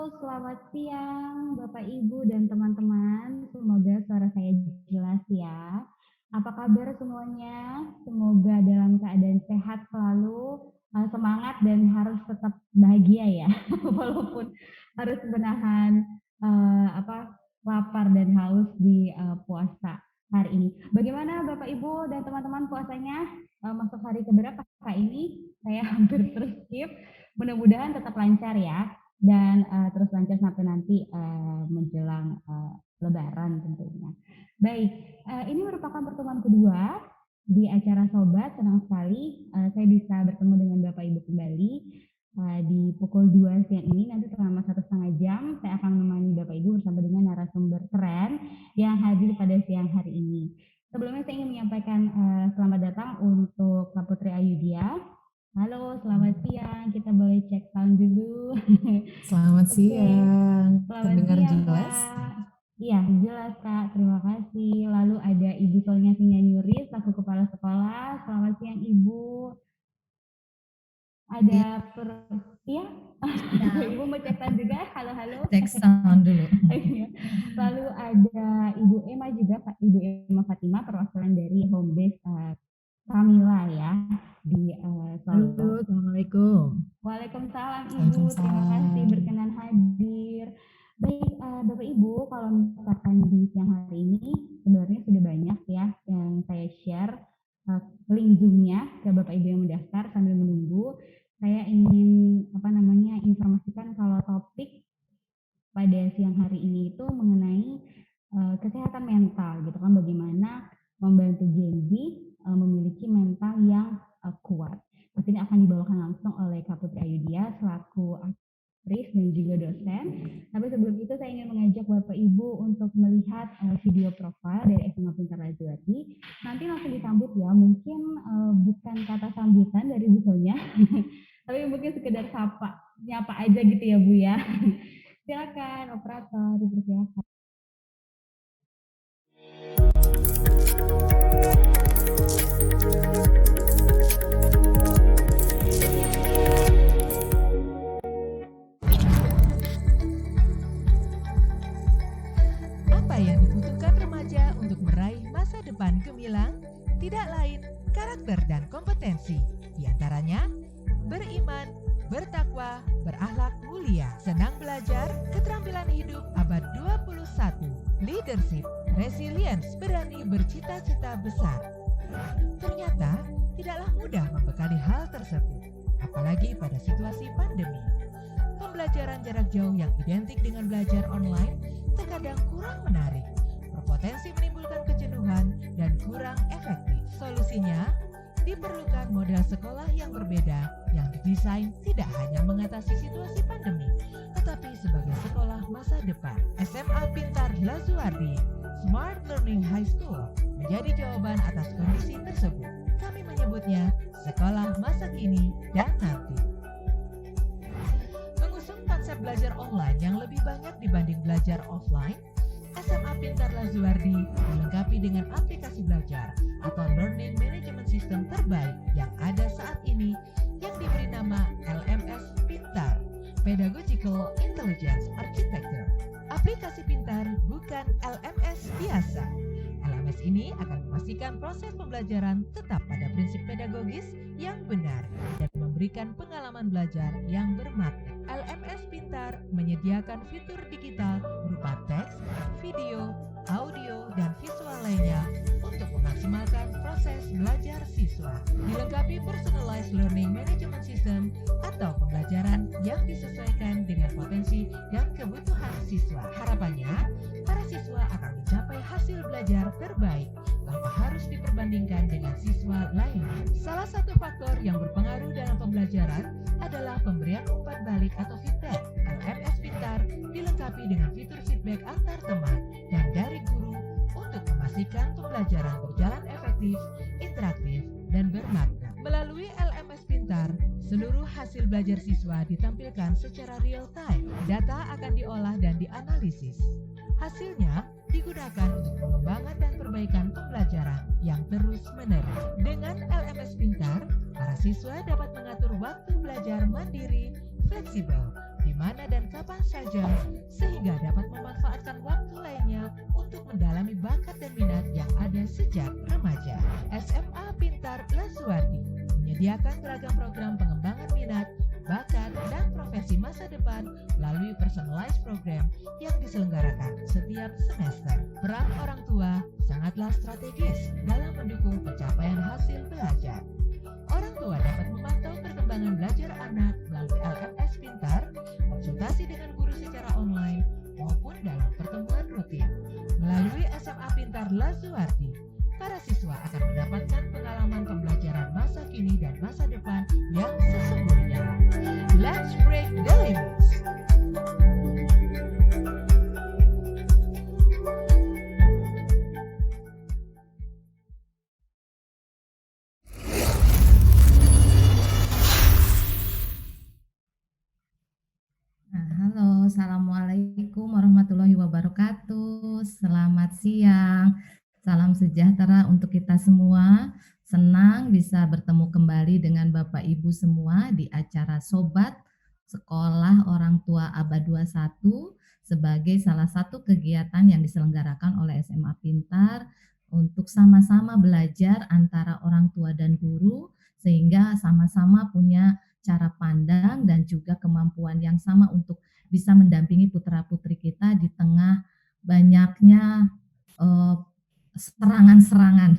Selamat siang Bapak Ibu dan teman-teman. Semoga suara saya jelas ya. Apa kabar semuanya? Semoga dalam keadaan sehat selalu, semangat dan harus tetap bahagia ya. Walaupun harus menahan, lapar dan haus di, puasa hari ini. Bagaimana Bapak Ibu dan teman-teman puasanya, masuk hari ke berapa Kak ini? Saya hampir terskip. Mudah-mudahan tetap lancar ya. Dan, terus lancar sampai nanti, menjelang, lebaran tentunya. Baik, ini merupakan pertemuan kedua di acara Sobat, senang sekali, saya bisa bertemu dengan Bapak Ibu kembali, di pukul 2 siang ini. Nanti selama 1,5 jam saya akan menemani Bapak Ibu bersama dengan narasumber keren yang hadir pada siang hari ini. Sebelumnya saya ingin menyampaikan, selamat datang untuk Kak Putri Ayudhya. Halo, selamat siang. Kita boleh cek sound dulu. Selamat Oke, siang, selamat terdengar siang jelas? Kak. Iya, jelas Kak. Terima kasih. Lalu ada Ibu Sonia Sinyanyuri selaku Kepala Sekolah. Selamat siang Ibu. Ada Iya, iya? siang. Ibu mau cek sound juga? Halo, halo. Cek sound dulu. Iya. Lalu ada Ibu Emma juga, Ibu Emma Fatima, perwakilan dari home base Pramila ya di Halo, Solo. Assalamualaikum. Waalaikumsalam Ibu, terima kasih Waalaikumsalam. berkenan hadir. Baik, Bapak Ibu, kalau misalkan di siang hari ini sebenarnya sudah banyak ya yang saya share link Zoom-nya ke Bapak Ibu yang mendaftar. Sambil menunggu, saya ingin informasikan kalau topik pada siang hari ini itu mengenai kesehatan mental gitu kan, bagaimana membantu Gen Z memiliki mental yang kuat. Terus ini akan dibawakan langsung oleh Kak Putri Ayudhya selaku aktris dan juga dosen. Tapi sebelum itu saya ingin mengajak Bapak Ibu untuk melihat video profil dari SMA Pintar Lazuardi. Nanti langsung disambut ya, mungkin bukan kata sambutan dari Bu Sonya, tapi mungkin sekedar nyapa aja gitu ya Bu ya. Silakan operator, dipersilakan. Apa yang dibutuhkan remaja untuk meraih masa depan gemilang? Tidak lain, karakter dan kompetensi. Di antaranya, beriman, bertakwa, berakhlak mulia, senang belajar, keterampilan hidup abad 21, leadership, resilience, berani bercita-cita besar. Ternyata, tidaklah mudah membekali hal tersebut, apalagi pada situasi pandemi. Pembelajaran jarak jauh yang identik dengan belajar online terkadang kurang menarik, berpotensi menimbulkan kejenuhan dan kurang efektif. Solusinya, diperlukan model sekolah yang berbeda yang didesain tidak hanya mengatasi situasi pandemi, tetapi sebagai sekolah masa depan. SMA Pintar Lazuardi, Smart Learning High School, menjadi jawaban atas kondisi tersebut. Kami menyebutnya sekolah masa kini dan nanti. Konsep belajar online yang lebih banyak dibanding belajar offline, SMA Pintar Lazuardi dilengkapi dengan aplikasi belajar atau Learning Management System terbaik yang ada saat ini yang diberi nama LMS Pintar, Pedagogical Intelligence Architecture. Aplikasi pintar bukan LMS biasa. LMS ini akan memastikan proses pembelajaran tetap pada prinsip pedagogis yang benar dan memberikan pengalaman belajar yang bermakna. LMS Pintar menyediakan fitur digital berupa teks, video, audio, dan visual lainnya untuk memaksimalkan proses belajar siswa. Dilengkapi Personalized Learning Management System atau pembelajaran yang disesuaikan dengan potensi dan kebutuhan siswa. Harapannya, para siswa akan mencapai hasil belajar terbaik tanpa harus diperbandingkan dengan siswa lainnya. Salah satu faktor yang berpengaruh dalam pembelajaran adalah pemberian umpan balik atau feedback. LMS Pintar dilengkapi dengan fitur feedback antar teman dan dari guru untuk memastikan pembelajaran berjalan efektif, interaktif, dan bermakna. Melalui LMS Pintar, seluruh hasil belajar siswa ditampilkan secara real time. Data akan diolah dan dianalisis. Hasilnya digunakan untuk pengembangan dan perbaikan pembelajaran yang terus-menerus. Dengan LMS Pintar, para siswa dapat mengatur waktu belajar mandiri, fleksibel, di mana dan kapan saja sehingga dapat memanfaatkan waktu lainnya untuk mendalami bakat dan minat yang ada sejak remaja. SMA Pintar Lazuardi menyediakan beragam program pengembangan minat, bakat, dan profesi masa depan melalui personalized program yang diselenggarakan setiap semester. Peran orang tua sangatlah strategis dalam mendukung pencapaian hasil belajar. Orang tua dapat memantau perkembangan belajar anak melalui LMS Pintar, konsultasi dengan guru secara online, maupun dalam pertemuan rutin. Melalui SMA Pintar Lazuardi, para siswa akan mendapatkan pengalaman pembelajaran masa kini dan masa depan yang sesungguhnya. Let's break the limits. Halo, Assalamualaikum warahmatullahi wabarakatuh. Selamat siang, salam sejahtera untuk kita semua. Senang bisa bertemu kembali dengan Bapak Ibu semua di acara Sobat Sekolah Orang Tua Abad 21 sebagai salah satu kegiatan yang diselenggarakan oleh SMA Pintar untuk sama-sama belajar antara orang tua dan guru sehingga sama-sama punya cara pandang dan juga kemampuan yang sama untuk bisa mendampingi putra-putri kita di tengah banyaknya serangan-serangan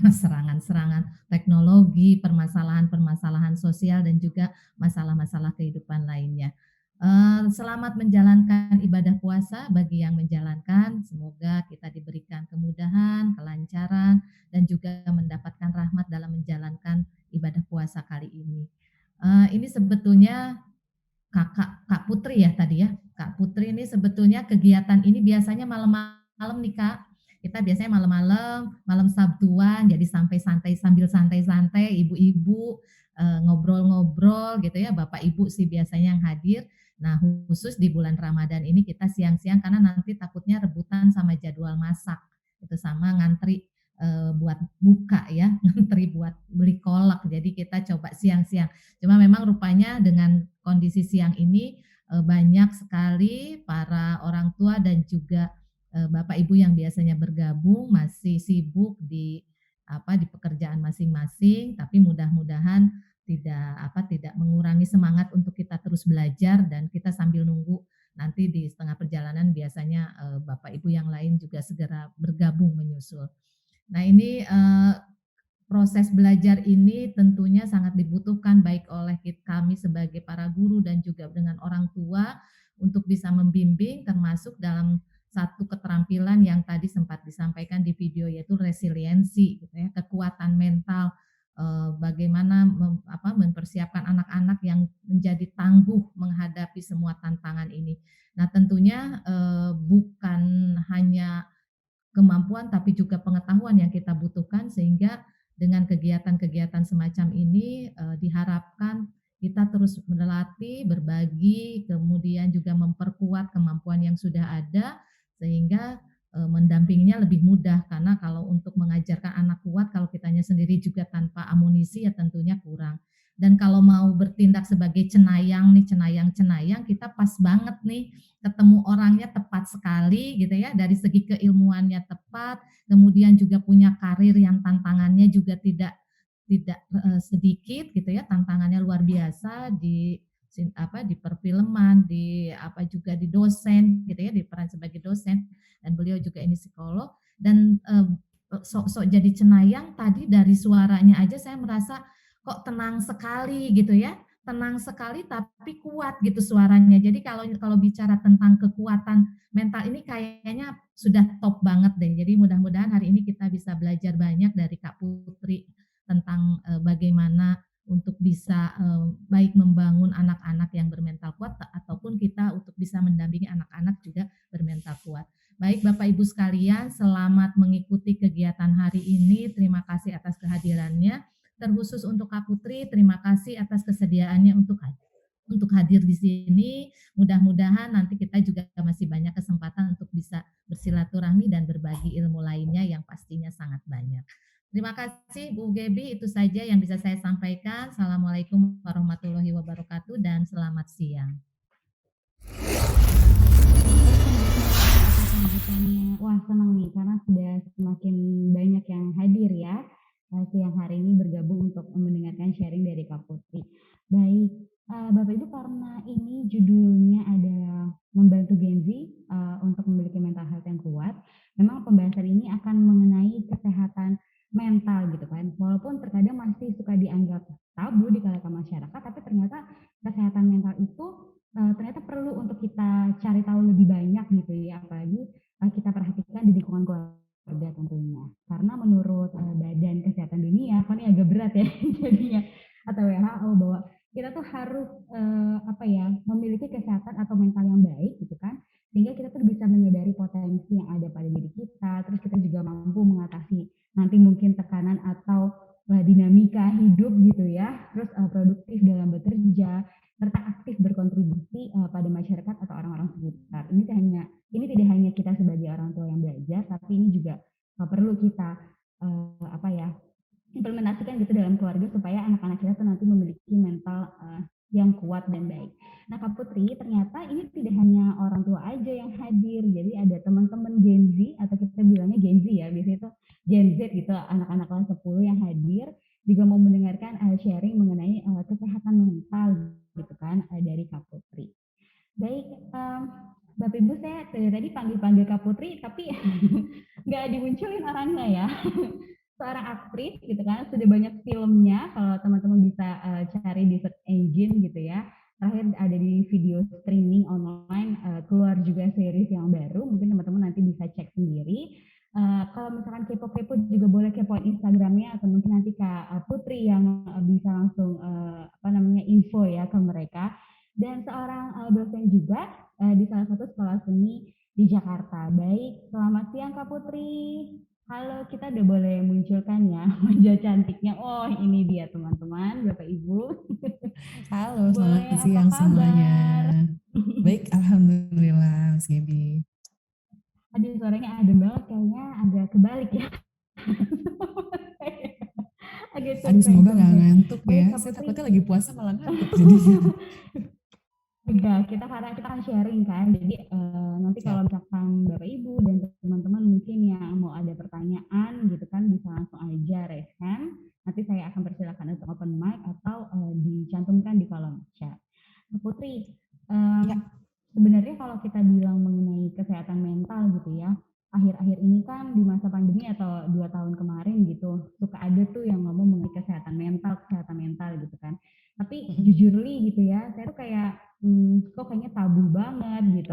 teknologi, permasalahan-permasalahan sosial dan juga masalah-masalah kehidupan lainnya. Selamat menjalankan ibadah puasa bagi yang menjalankan. Semoga kita diberikan kemudahan, kelancaran, dan juga mendapatkan rahmat dalam menjalankan ibadah puasa kali ini. Ini sebetulnya Kak Putri ya tadi ya. Kak Putri ini sebetulnya kegiatan ini biasanya malam-malam nih Kak. Kita biasanya malam Sabtuan, jadi sambil santai-santai, ibu-ibu ngobrol-ngobrol gitu ya. Bapak Ibu sih biasanya yang hadir. Nah khusus di bulan Ramadan ini kita siang-siang karena nanti takutnya rebutan sama jadwal masak. Itu sama ngantri buat buka ya, ngantri buat beli kolak. Jadi kita coba siang-siang. Cuma memang rupanya dengan kondisi siang ini banyak sekali para orang tua dan juga Bapak Ibu yang biasanya bergabung masih sibuk di pekerjaan masing-masing, tapi mudah-mudahan tidak mengurangi semangat untuk kita terus belajar dan kita sambil nunggu nanti di setengah perjalanan biasanya Bapak Ibu yang lain juga segera bergabung menyusul. Nah ini proses belajar ini tentunya sangat dibutuhkan baik oleh kami sebagai para guru dan juga dengan orang tua untuk bisa membimbing termasuk dalam satu keterampilan yang tadi sempat disampaikan di video yaitu resiliensi gitu ya, kekuatan mental bagaimana mempersiapkan anak-anak yang menjadi tangguh menghadapi semua tantangan ini. Nah tentunya bukan hanya kemampuan tapi juga pengetahuan yang kita butuhkan sehingga dengan kegiatan-kegiatan semacam ini diharapkan kita terus melatih, berbagi, kemudian juga memperkuat kemampuan yang sudah ada sehingga mendampinginya lebih mudah karena kalau untuk mengajarkan anak kuat kalau kitanya sendiri juga tanpa amunisi ya tentunya kurang. Dan kalau mau bertindak sebagai cenayang kita pas banget nih ketemu orangnya tepat sekali gitu ya, dari segi keilmuannya tepat, kemudian juga punya karir yang tantangannya juga tidak sedikit gitu ya, tantangannya luar biasa di perfilman, juga di dosen gitu ya, di peran sebagai dosen dan beliau juga ini psikolog dan sok-sok jadi cenayang tadi dari suaranya aja saya merasa kok tenang sekali gitu ya. Tenang sekali tapi kuat gitu suaranya. Jadi kalau bicara tentang kekuatan mental ini kayaknya sudah top banget deh. Jadi mudah-mudahan hari ini kita bisa belajar banyak dari Kak Putri tentang bagaimana untuk bisa baik membangun anak-anak yang bermental kuat ataupun kita untuk bisa mendampingi anak-anak juga bermental kuat. Baik Bapak Ibu sekalian, selamat mengikuti kegiatan hari ini. Terima kasih atas kehadirannya. Terkhusus untuk Kak Putri, terima kasih atas kesediaannya untuk hadir di sini. Mudah-mudahan nanti kita juga masih banyak kesempatan untuk bisa bersilaturahmi dan berbagi ilmu lainnya yang pastinya sangat banyak. Terima kasih Bu Gebi, itu saja yang bisa saya sampaikan. Assalamualaikum warahmatullahi wabarakatuh dan selamat siang. Terus tanggapannya apa tanggapannya? Wah, senang nih karena sudah semakin banyak yang hadir ya, siang hari ini bergabung untuk mendengarkan sharing dari Kak Putri. Baik, Bapak Ibu karena ini judulnya adalah membantu Gen Z, untuk memiliki mental health yang kuat, memang pembahasan ini akan mengenai kesehatan mental gitu kan. Walaupun terkadang masih suka dianggap tabu di kalangan masyarakat, tapi ternyata kesehatan mental itu ternyata perlu untuk kita cari tahu lebih banyak gitu ya, apalagi, kita perhatikan di lingkungan keluarga tentunya. Karena menurut, Badan Kesehatan Dunia, kok ini agak berat ya jadinya, atau WHO bahwa kita tuh harus, apa ya, memiliki kesehatan atau mental yang baik gitu kan, sehingga kita tuh bisa menyadari potensi yang ada pada diri kita, terus kita juga mampu mengatasi nanti mungkin tekanan atau, dinamika hidup gitu ya, terus, produktif dalam bekerja, serta aktif berkontribusi, pada masyarakat atau orang-orang sekitar. Ini tidak hanya kita sebagai orang tua yang belajar, tapi ini juga, perlu kita, apa ya, implementasikan gitu dalam keluarga supaya anak-anak kita tuh nanti memiliki mental, yang kuat dan baik. Nah, Kak Putri, ternyata ini tidak hanya orang tua aja yang hadir, jadi ada teman-teman Gen Z atau kita bilangnya Gen Z ya, biasanya itu Gen Z gitu, anak-anak kelas 10 yang hadir, juga mau mendengarkan, sharing mengenai, kesehatan mental gitu kan, dari Kak Putri. Baik, Bapak Ibu saya dari tadi panggil-panggil Kak Putri tapi nggak dimunculin orangnya ya. Seorang aktris gitu kan, sudah banyak filmnya kalau teman-teman bisa, cari di search engine gitu ya. Terakhir ada di video streaming online, keluar juga series yang baru, mungkin teman-teman nanti bisa cek sendiri. Kalau misalkan kepo-kepo juga boleh kepoin Instagramnya atau mungkin nanti Kak, Putri yang, bisa langsung, apa namanya, info ya ke mereka. Dan seorang, dosen juga, di salah satu sekolah seni di Jakarta. Baik, selamat siang Kak Putri. Halo, kita udah boleh munculkan ya wajah cantiknya. Oh, ini dia teman-teman, Bapak Ibu. Halo, Boleh, selamat apa siang semuanya. kabar? Baik, alhamdulillah, Mas Gaby. Aduh, suaranya adem banget, kayaknya agak kebalik ya. Agak Aduh, semoga nggak cempreng-cempreng. ngantuk Baik, ya. Kak Saya Putri. takutnya lagi puasa malah ngantuk jadinya. Enggak, kita karena kita akan sharing kan. Jadi nanti Siap. kalau misalkan Bapak Ibu dan teman-teman mungkin yang mau ada pertanyaan gitu kan bisa langsung aja raise hand. Nanti saya akan persilakan untuk open mic atau dicantumkan di kolom chat. Nah, Putri, Ya. sebenarnya kalau kita bilang mengenai kesehatan mental gitu ya, akhir-akhir ini kan di masa pandemi atau 2 tahun kemarin gitu, suka ada tuh yang ngomong mengenai kesehatan mental gitu kan. Tapi jujurly gitu ya, saya tuh kayak kok kayaknya tabu banget gitu.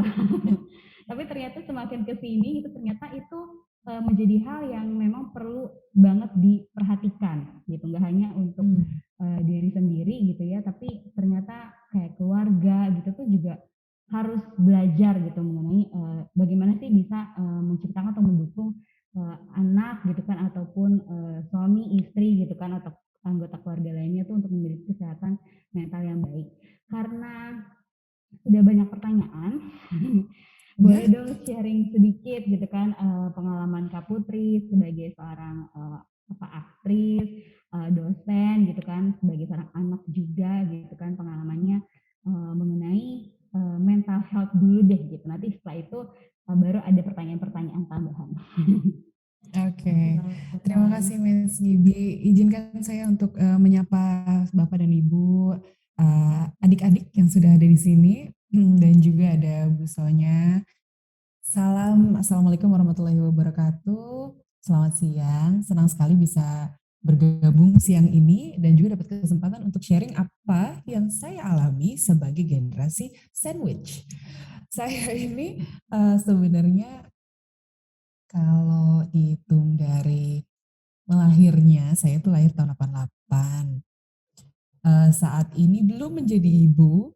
Tapi ternyata semakin ke sini itu ternyata itu, menjadi hal yang memang perlu banget diperhatikan gitu, nggak hanya untuk, diri sendiri gitu ya, tapi ternyata kayak keluarga gitu tuh juga harus belajar gitu mengenai, bagaimana sih bisa, menciptakan atau mendukung, anak gitu kan ataupun, suami, istri gitu kan atau anggota keluarga lainnya tuh untuk memiliki kesehatan mental yang baik. Karena sudah banyak pertanyaan, boleh Ya. dong sharing sedikit gitu kan, pengalaman Kak Putri sebagai seorang, apa, aktris, dosen gitu kan, sebagai seorang anak juga gitu kan pengalamannya, mengenai, mental health dulu deh gitu. Nanti setelah itu, baru ada pertanyaan-pertanyaan tambahan. Oke. Terima Silakan. kasih Mas Gaby. Izinkan saya untuk menyapa Bapak dan Ibu, adik-adik yang sudah ada di sini, dan juga ada Bu Sonya. Assalamualaikum warahmatullahi wabarakatuh. Selamat siang, senang sekali bisa bergabung siang ini dan juga dapat kesempatan untuk sharing apa yang saya alami sebagai generasi sandwich. Saya ini sebenarnya kalau dihitung dari melahirnya, saya tuh lahir tahun 88. Saat ini belum menjadi ibu,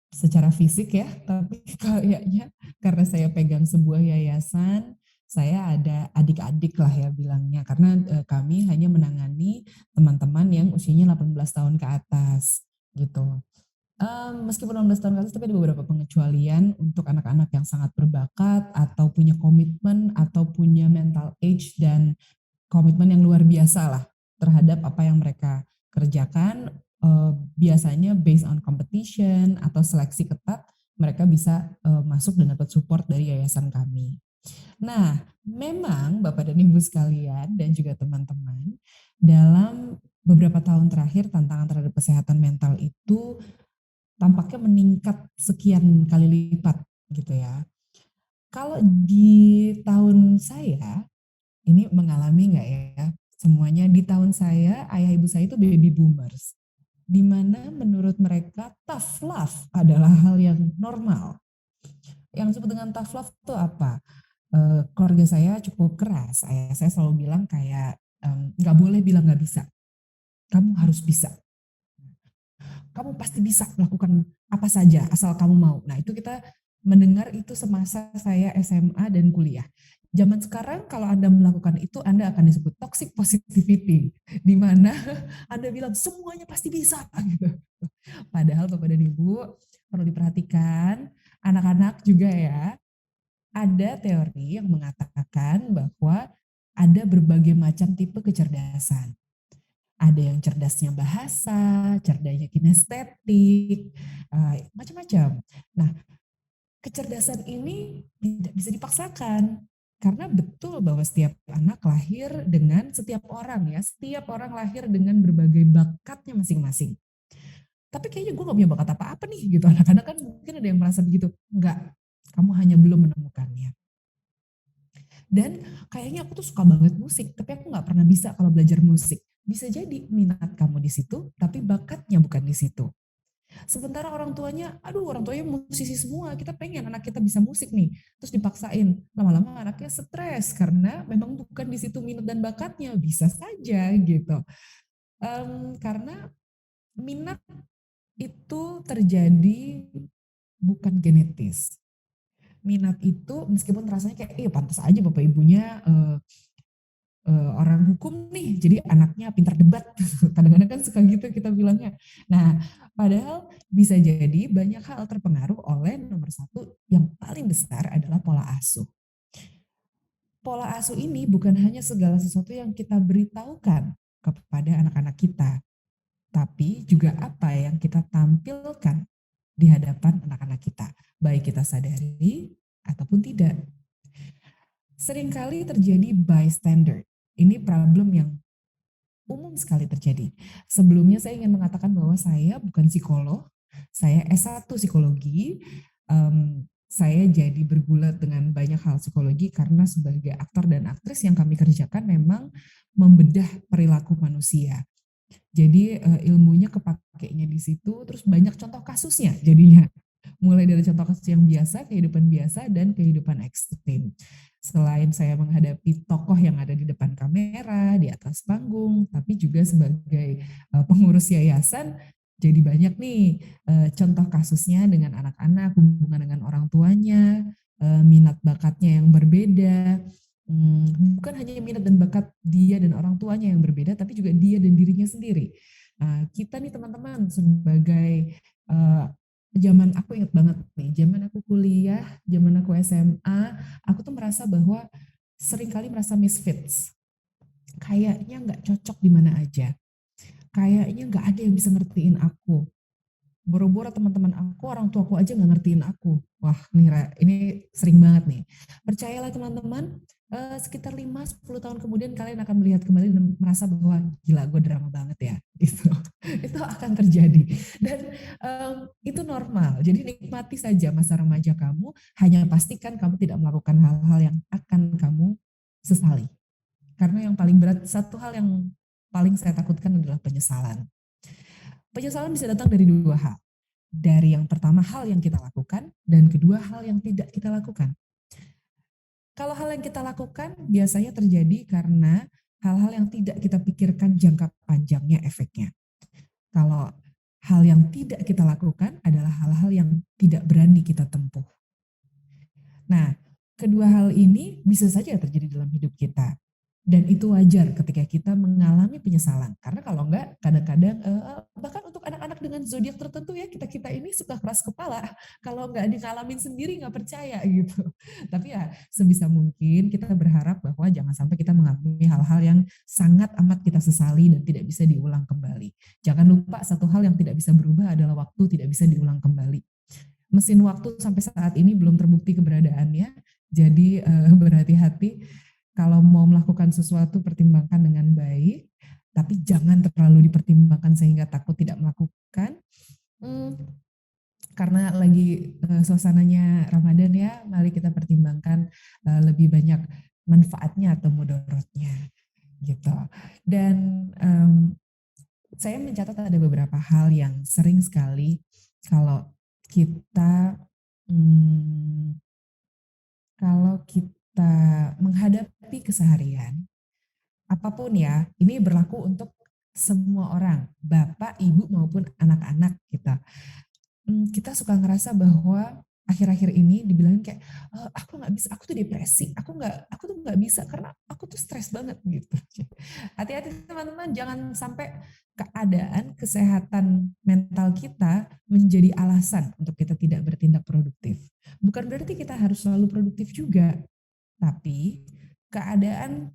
secara fisik ya, tapi kayaknya karena saya pegang sebuah yayasan, saya ada adik-adik lah ya bilangnya, karena kami hanya menangani teman-teman yang usianya 18 tahun ke atas gitu. Meskipun 18 tahun ke atas, tapi ada beberapa pengecualian untuk anak-anak yang sangat berbakat atau punya komitmen atau punya mental age dan komitmen yang luar biasa lah terhadap apa yang mereka kerjakan biasanya based on competition atau seleksi ketat, mereka bisa masuk dan dapat support dari yayasan kami. Nah, memang Bapak dan Ibu sekalian dan juga teman-teman, dalam beberapa tahun terakhir tantangan terhadap kesehatan mental itu tampaknya meningkat sekian kali lipat gitu ya. Kalau di tahun saya, ini mengalami nggak ya? Semuanya di tahun saya, ayah ibu saya itu baby boomers. Di mana menurut mereka tough love adalah hal yang normal. Yang disebut dengan tough love itu apa? Keluarga saya cukup keras. Ayah saya selalu bilang kayak, nggak boleh bilang nggak bisa. Kamu harus bisa. Kamu pasti bisa melakukan apa saja asal kamu mau. Nah itu kita mendengar itu semasa saya SMA dan kuliah. Zaman sekarang kalau Anda melakukan itu, Anda akan disebut toxic positivity, di mana Anda bilang semuanya pasti bisa. Gitu. Padahal Bapak dan Ibu perlu diperhatikan, anak-anak juga ya, ada teori yang mengatakan bahwa ada berbagai macam tipe kecerdasan. Ada yang cerdasnya bahasa, cerdasnya kinestetik, macam-macam. Nah, kecerdasan ini tidak bisa dipaksakan. Karena betul bahwa setiap anak lahir dengan, setiap orang lahir dengan berbagai bakatnya masing-masing. Tapi kayaknya gue gak punya bakat apa-apa nih gitu. Anak-anak kan mungkin ada yang merasa begitu. Enggak, kamu hanya belum menemukannya. Dan kayaknya aku tuh suka banget musik, tapi aku gak pernah bisa kalau belajar musik. Bisa jadi minat kamu di situ, tapi bakatnya bukan di situ. Sementara orang tuanya musisi semua, kita pengen anak kita bisa musik nih, terus dipaksain, lama-lama anaknya stres karena memang bukan di situ minat dan bakatnya, bisa saja gitu. Karena minat itu terjadi bukan genetis. Minat itu meskipun rasanya kayak, pantas aja bapak ibunya orang hukum nih, jadi anaknya pintar debat. Kadang-kadang kan suka gitu kita bilangnya. Nah, padahal bisa jadi banyak hal terpengaruh oleh nomor satu yang paling besar adalah pola asuh. Pola asuh ini bukan hanya segala sesuatu yang kita beritahukan kepada anak-anak kita, tapi juga apa yang kita tampilkan di hadapan anak-anak kita, baik kita sadari ataupun tidak. Seringkali terjadi bystander. Ini problem yang umum sekali terjadi. Sebelumnya saya ingin mengatakan bahwa saya bukan psikolog, saya S1 psikologi. Saya jadi bergulat dengan banyak hal psikologi karena sebagai aktor dan aktris yang kami kerjakan memang membedah perilaku manusia. Jadi ilmunya kepakainya di situ, terus banyak contoh kasusnya jadinya. Mulai dari contoh kasus yang biasa, kehidupan biasa, dan kehidupan ekstrim. Selain saya menghadapi tokoh yang ada di depan kamera, di atas panggung, tapi juga sebagai pengurus yayasan, jadi banyak nih contoh kasusnya dengan anak-anak, hubungan dengan orang tuanya, minat bakatnya yang berbeda. Bukan hanya minat dan bakat dia dan orang tuanya yang berbeda, tapi juga dia dan dirinya sendiri. Nah, kita nih teman-teman sebagai zaman aku ingat banget nih, zaman aku kuliah, zaman aku SMA, aku tuh merasa bahwa seringkali merasa misfits. Kayaknya nggak cocok di mana aja. Kayaknya nggak ada yang bisa ngertiin aku. Boro-boro teman-teman aku, orang tuaku aja nggak ngertiin aku. Wah, ini sering banget nih. Percayalah teman-teman, sekitar 5-10 tahun kemudian kalian akan melihat kembali dan merasa bahwa gila gue drama banget ya. Itu akan terjadi. Dan itu normal. Jadi nikmati saja masa remaja kamu, hanya pastikan kamu tidak melakukan hal-hal yang akan kamu sesali. Karena yang paling berat, satu hal yang paling saya takutkan adalah penyesalan. Penyesalan bisa datang dari dua hal. Dari yang pertama hal yang kita lakukan, dan kedua hal yang tidak kita lakukan. Kalau hal yang kita lakukan biasanya terjadi karena hal-hal yang tidak kita pikirkan jangka panjangnya efeknya. Kalau hal yang tidak kita lakukan adalah hal-hal yang tidak berani kita tempuh. Nah, kedua hal ini bisa saja terjadi dalam hidup kita. Dan itu wajar ketika kita mengalami penyesalan. Karena kalau enggak, kadang-kadang bahkan untuk anak-anak dengan zodiak tertentu ya, kita-kita ini suka keras kepala. Kalau enggak ngalamin sendiri nggak percaya gitu. Tapi ya sebisa mungkin kita berharap bahwa jangan sampai kita mengalami hal-hal yang sangat amat kita sesali dan tidak bisa diulang kembali. Jangan lupa satu hal yang tidak bisa berubah adalah waktu tidak bisa diulang kembali. Mesin waktu sampai saat ini belum terbukti keberadaannya, jadi berhati-hati. Kalau mau melakukan sesuatu, pertimbangkan dengan baik, tapi jangan terlalu dipertimbangkan sehingga takut tidak melakukan. Karena lagi suasananya Ramadan ya, mari kita pertimbangkan lebih banyak manfaatnya atau mudaratnya gitu. Dan saya mencatat ada beberapa hal yang sering sekali kalau kita menghadapi keseharian, apapun ya, ini berlaku untuk semua orang, bapak, ibu maupun anak-anak kita. Kita suka ngerasa bahwa akhir-akhir ini dibilangin kayak aku nggak bisa, aku tuh depresi, aku tuh nggak bisa karena aku tuh stres banget gitu. Hati-hati teman-teman, jangan sampai keadaan kesehatan mental kita menjadi alasan untuk kita tidak bertindak produktif. Bukan berarti kita harus selalu produktif juga, tapi keadaan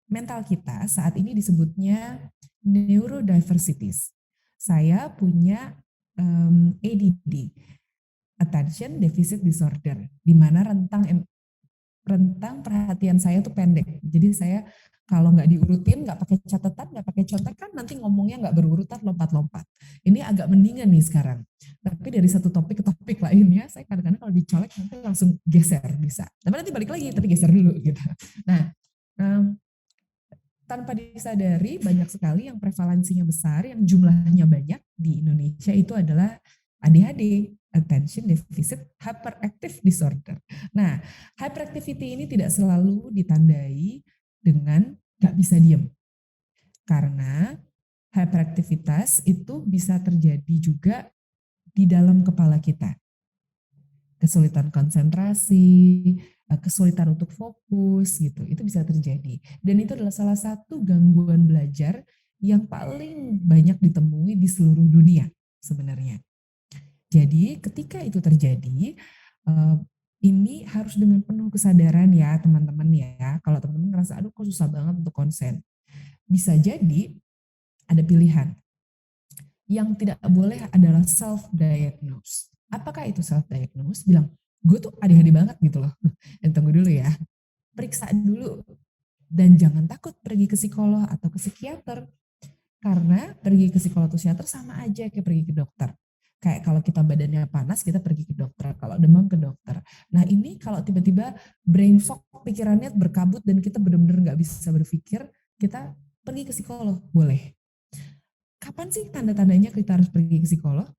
mental kita saat ini disebutnya neurodiversities. Saya punya ADD, Attention Deficit Disorder, di mana rentang perhatian saya tuh pendek. Jadi saya kalau nggak diurutin, nggak pakai catatan, nggak pakai contekan, nanti ngomongnya nggak berurutan, lompat-lompat. Ini agak mendingan nih sekarang. Tapi dari satu topik ke topik lainnya, saya kadang-kadang kalau dicolek nanti langsung geser bisa. Tapi nanti balik lagi, tapi geser dulu gitu. Nah, tanpa disadari banyak sekali yang prevalensinya besar, yang jumlahnya banyak di Indonesia itu adalah ADHD, Attention Deficit Hyperactive Disorder. Nah, hyperactivity ini tidak selalu ditandai dengan gak bisa diem. Karena hyperaktivitas itu bisa terjadi juga di dalam kepala kita. Kesulitan konsentrasi, kesulitan untuk fokus gitu, itu bisa terjadi. Dan itu adalah salah satu gangguan belajar yang paling banyak ditemui di seluruh dunia sebenarnya. Jadi ketika itu terjadi, ini harus dengan penuh kesadaran ya teman-teman ya. Kalau teman-teman ngerasa aduh kok susah banget untuk konsen, bisa jadi ada pilihan. Yang tidak boleh adalah self-diagnose. Apakah itu self-diagnose? Bilang, gue tuh ADHD banget gitu loh. Dan tunggu dulu ya, periksa dulu. Dan jangan takut pergi ke psikolog atau ke psikiater. Karena pergi ke psikolog atau psikiater sama aja kayak pergi ke dokter. Kayak kalau kita badannya panas, kita pergi ke dokter. Kalau demam ke dokter. Nah ini kalau tiba-tiba brain fog, pikirannya berkabut dan kita benar-benar gak bisa berpikir, kita pergi ke psikolog, boleh. Kapan sih tanda-tandanya kita harus pergi ke psikolog?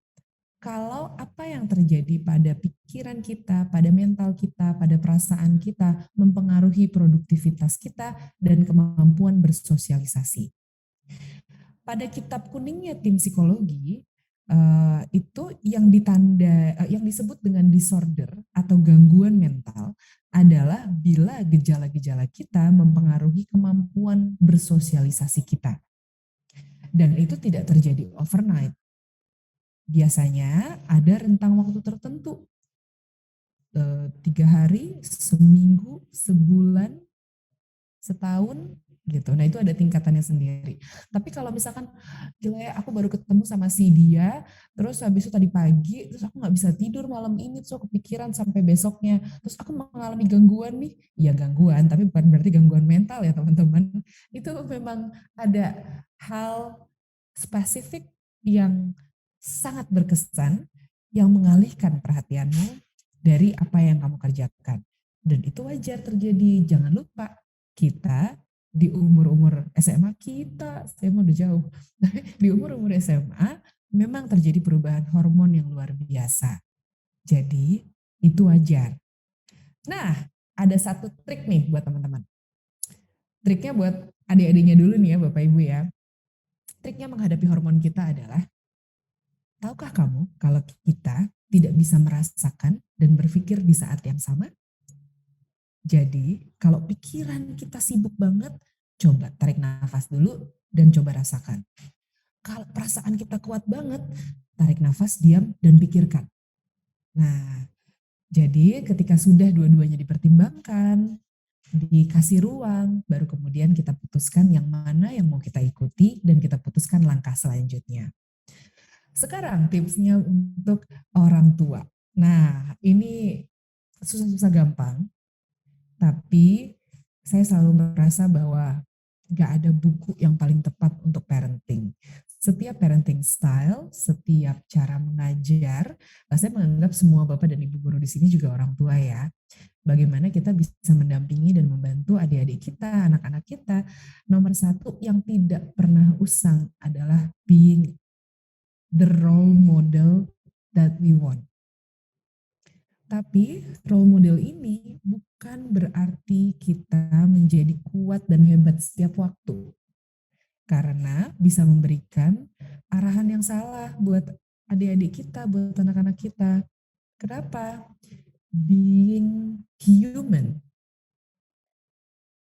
Kalau apa yang terjadi pada pikiran kita, pada mental kita, pada perasaan kita mempengaruhi produktivitas kita dan kemampuan bersosialisasi. Pada kitab kuningnya tim psikologi, itu yang disebut dengan disorder atau gangguan mental adalah bila gejala-gejala kita mempengaruhi kemampuan bersosialisasi kita. Dan itu tidak terjadi overnight. Biasanya ada rentang waktu tertentu, 3 hari, seminggu, sebulan, setahun gitu. Nah itu ada tingkatannya sendiri. Tapi kalau misalkan gila ya aku baru ketemu sama si dia, terus habis itu tadi pagi, terus aku nggak bisa tidur malam ini, terus aku kepikiran sampai besoknya, terus aku mengalami gangguan nih, ya gangguan, tapi bukan berarti gangguan mental ya teman-teman. Itu memang ada hal spesifik yang sangat berkesan yang mengalihkan perhatianmu dari apa yang kamu kerjakan. Dan itu wajar terjadi. Jangan lupa kita di umur-umur SMA saya mau udah jauh. Di umur-umur SMA memang terjadi perubahan hormon yang luar biasa. Jadi itu wajar. Nah, ada satu trik nih buat teman-teman. Triknya buat adik-adiknya dulu nih ya Bapak Ibu ya. Triknya menghadapi hormon kita adalah, tahukah kamu kalau kita tidak bisa merasakan dan berpikir di saat yang sama? Jadi kalau pikiran kita sibuk banget, coba tarik nafas dulu dan coba rasakan. Kalau perasaan kita kuat banget, tarik nafas, diam, dan pikirkan. Nah, jadi ketika sudah dua-duanya dipertimbangkan, dikasih ruang, baru kemudian kita putuskan yang mana yang mau kita ikuti dan kita putuskan langkah selanjutnya. Sekarang tipsnya untuk orang tua. Nah, ini susah-susah gampang, tapi saya selalu merasa bahwa gak ada buku yang paling tepat untuk parenting. Setiap parenting style, setiap cara mengajar, saya menganggap semua bapak dan ibu guru di sini juga orang tua ya. Bagaimana kita bisa mendampingi dan membantu adik-adik kita, anak-anak kita. Nomor satu yang tidak pernah usang adalah being the role model that we want. Tapi role model ini bukan berarti kita menjadi kuat dan hebat setiap waktu. Karena bisa memberikan arahan yang salah buat adik-adik kita, buat anak-anak kita. Kenapa? Being human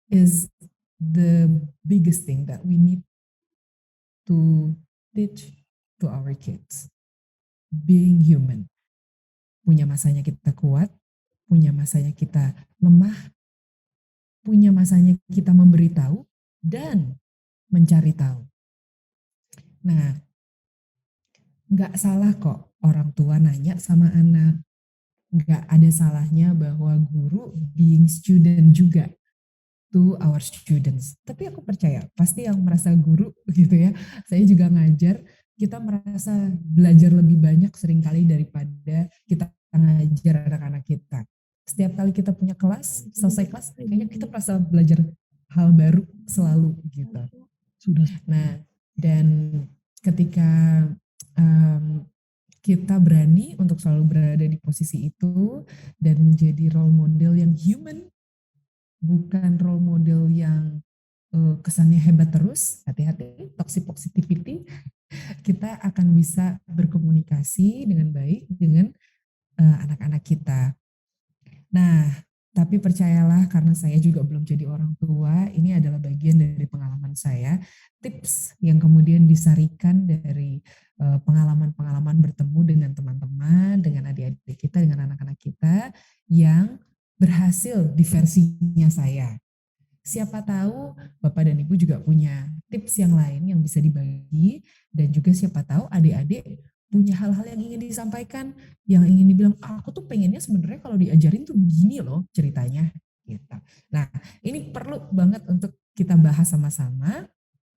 is the biggest thing that we need to teach to our kids. Being human. Punya masanya kita kuat, punya masanya kita lemah, punya masanya kita memberitahu dan mencari tahu. Nah, nggak salah kok orang tua nanya sama anak. Nggak ada salahnya bahwa guru being student juga to our students. Tapi aku percaya, pasti yang merasa guru gitu ya, saya juga ngajar, kita merasa belajar lebih banyak seringkali daripada kita ngajar anak-anak kita. Setiap kali kita punya kelas, selesai kelas, kayaknya kita merasa belajar hal baru selalu gitu. Nah, dan ketika kita berani untuk selalu berada di posisi itu dan menjadi role model yang human, bukan role model yang kesannya hebat terus, hati-hati, toxic positivity, kita akan bisa berkomunikasi dengan baik dengan anak-anak kita. Nah, tapi percayalah karena saya juga belum jadi orang tua, ini adalah bagian dari pengalaman saya, tips yang kemudian disarikan dari pengalaman-pengalaman bertemu dengan teman-teman, dengan adik-adik kita, dengan anak-anak kita yang berhasil di versinya saya. Siapa tahu Bapak dan Ibu juga punya tips yang lain yang bisa dibagi, dan juga siapa tahu adik-adik punya hal-hal yang ingin disampaikan, yang ingin dibilang, aku tuh pengennya sebenarnya kalau diajarin tuh begini loh ceritanya. Gitu. Nah, ini perlu banget untuk kita bahas sama-sama.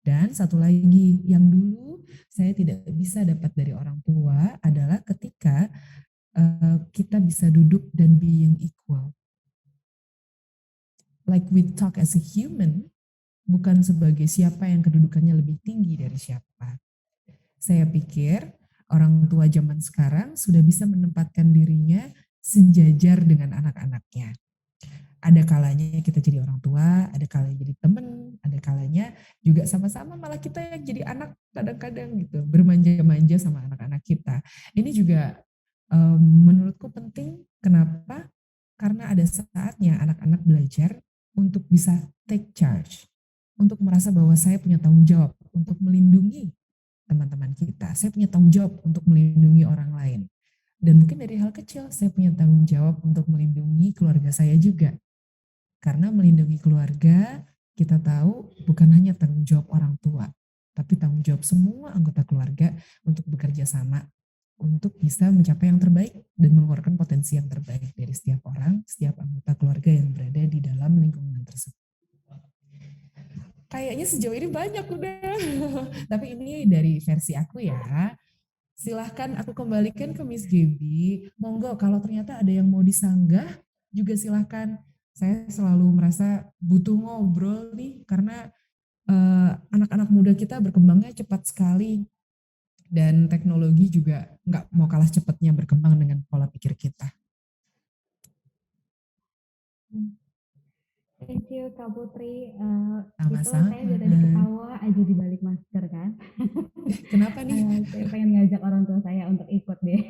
Dan satu lagi yang dulu saya tidak bisa dapat dari orang tua adalah ketika kita bisa duduk dan being equal. Like we talk as a human, bukan sebagai siapa yang kedudukannya lebih tinggi dari siapa. Saya pikir orang tua zaman sekarang sudah bisa menempatkan dirinya sejajar dengan anak-anaknya. Ada kalanya kita jadi orang tua, ada kalanya jadi teman, ada kalanya juga sama-sama malah kita yang jadi anak kadang-kadang gitu, bermanja-manja sama anak-anak kita. Ini juga menurutku penting. Kenapa? Karena ada saatnya anak-anak belajar untuk bisa take charge, untuk merasa bahwa saya punya tanggung jawab untuk melindungi teman-teman kita. Saya punya tanggung jawab untuk melindungi orang lain. Dan mungkin dari hal kecil, saya punya tanggung jawab untuk melindungi keluarga saya juga. Karena melindungi keluarga, kita tahu bukan hanya tanggung jawab orang tua, tapi tanggung jawab semua anggota keluarga untuk bekerja sama, untuk bisa mencapai yang terbaik dan mengeluarkan potensi yang terbaik dari setiap orang, setiap anggota keluarga yang berada di dalam lingkungan tersebut. Kayaknya sejauh ini banyak udah, tapi ini dari versi aku ya. Silahkan aku kembalikan ke Miss Gaby. Monggo kalau ternyata ada yang mau disanggah juga silahkan. Saya selalu merasa butuh ngobrol nih karena anak-anak muda kita berkembangnya cepat sekali. Dan teknologi juga nggak mau kalah cepatnya berkembang dengan pola pikir kita. Thank you Kak Putri. Itu Sama-sama. saya juga tadi ketawa aja di balik masker kan. Kenapa nih? Saya pengen ngajak orang tua saya untuk ikut deh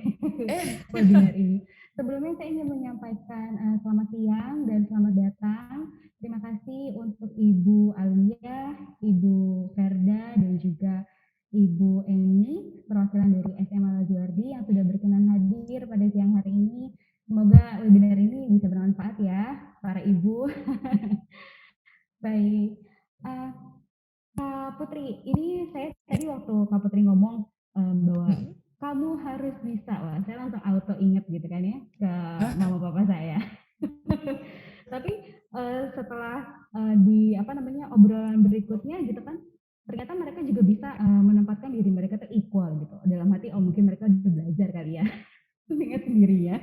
webinar ini. Sebelumnya saya ingin menyampaikan selamat siang dan selamat datang. Terima kasih untuk Ibu Alia, Ibu Verda, dan juga Ibu Eni, perwakilan dari SMA Lazuardi yang sudah berkenan hadir pada siang hari ini. Semoga webinar ini bisa bermanfaat ya, para ibu. Baik, uh, Kak Putri, ini saya Ya. tadi waktu Kak Putri ngomong bahwa Mm-mm. kamu harus bisa, wah saya langsung auto inget gitu kan ya ke Ah, mama papa saya. Tapi setelah di apa namanya obrolan berikutnya gitu kan, ternyata mereka juga bisa menempatkan diri mereka tuh equal gitu. Dalam hati, oh mungkin mereka udah belajar kali ya, ingat sendiri ya.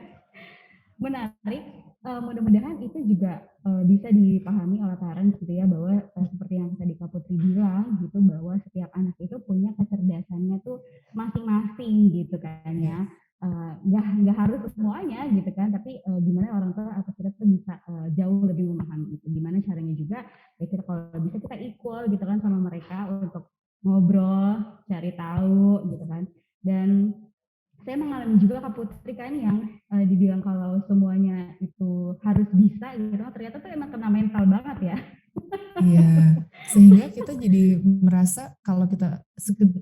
Menarik, mudah-mudahan itu juga bisa dipahami oleh parents gitu ya, bahwa seperti yang tadi Kak Putri bilang gitu, bahwa setiap anak itu punya kecerdasannya tuh masing-masing gitu kan ya. ya. Nggak harus semuanya gitu kan, tapi gimana orang tua atau kita tuh bisa jauh lebih memahami itu. Gimana caranya juga, ya kita kalau bisa kita equal gitu kan sama mereka untuk ngobrol, cari tahu gitu kan. Dan saya mengalami juga Kak Putri kan yang dibilang kalau semuanya itu harus bisa gitu, ternyata tuh emang kena mental banget ya. Iya, sehingga kita jadi merasa kalau kita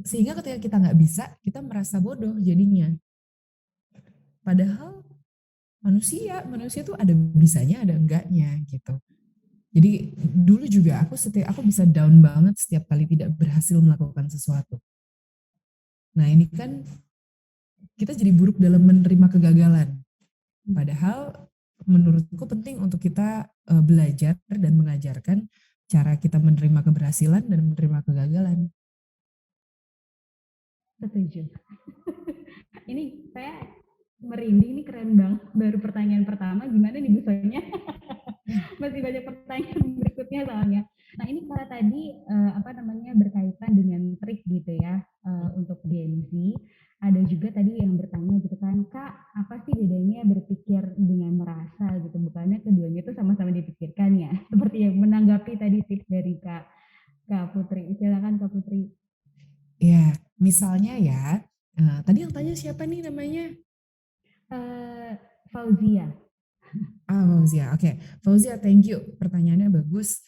sehingga ketika kita nggak bisa, kita merasa bodoh jadinya. Padahal manusia tuh ada bisanya, ada enggaknya gitu. Jadi dulu juga aku bisa down banget setiap kali tidak berhasil melakukan sesuatu. Nah ini kan kita jadi buruk dalam menerima kegagalan. Padahal menurutku penting untuk kita belajar dan mengajarkan cara kita menerima keberhasilan dan menerima kegagalan. Setuju. Ini saya merinding, ini keren banget. Baru pertanyaan pertama, gimana nih Bu Sonya? Masih banyak pertanyaan berikutnya soalnya. Nah ini karena tadi apa namanya berkaitan dengan trik gitu ya untuk Gen Z. Ada juga tadi yang bertanya gitu kan, Kak, apa sih bedanya berpikir dengan merasa gitu? Bukannya keduanya itu sama-sama dipikirkan ya? Seperti yang menanggapi tadi tips dari Kak Putri. Silakan Kak Putri. Ya, misalnya ya, tadi yang tanya siapa nih namanya? Fauzia. Fauzia. Oke, Fauzia, thank you. Pertanyaannya bagus.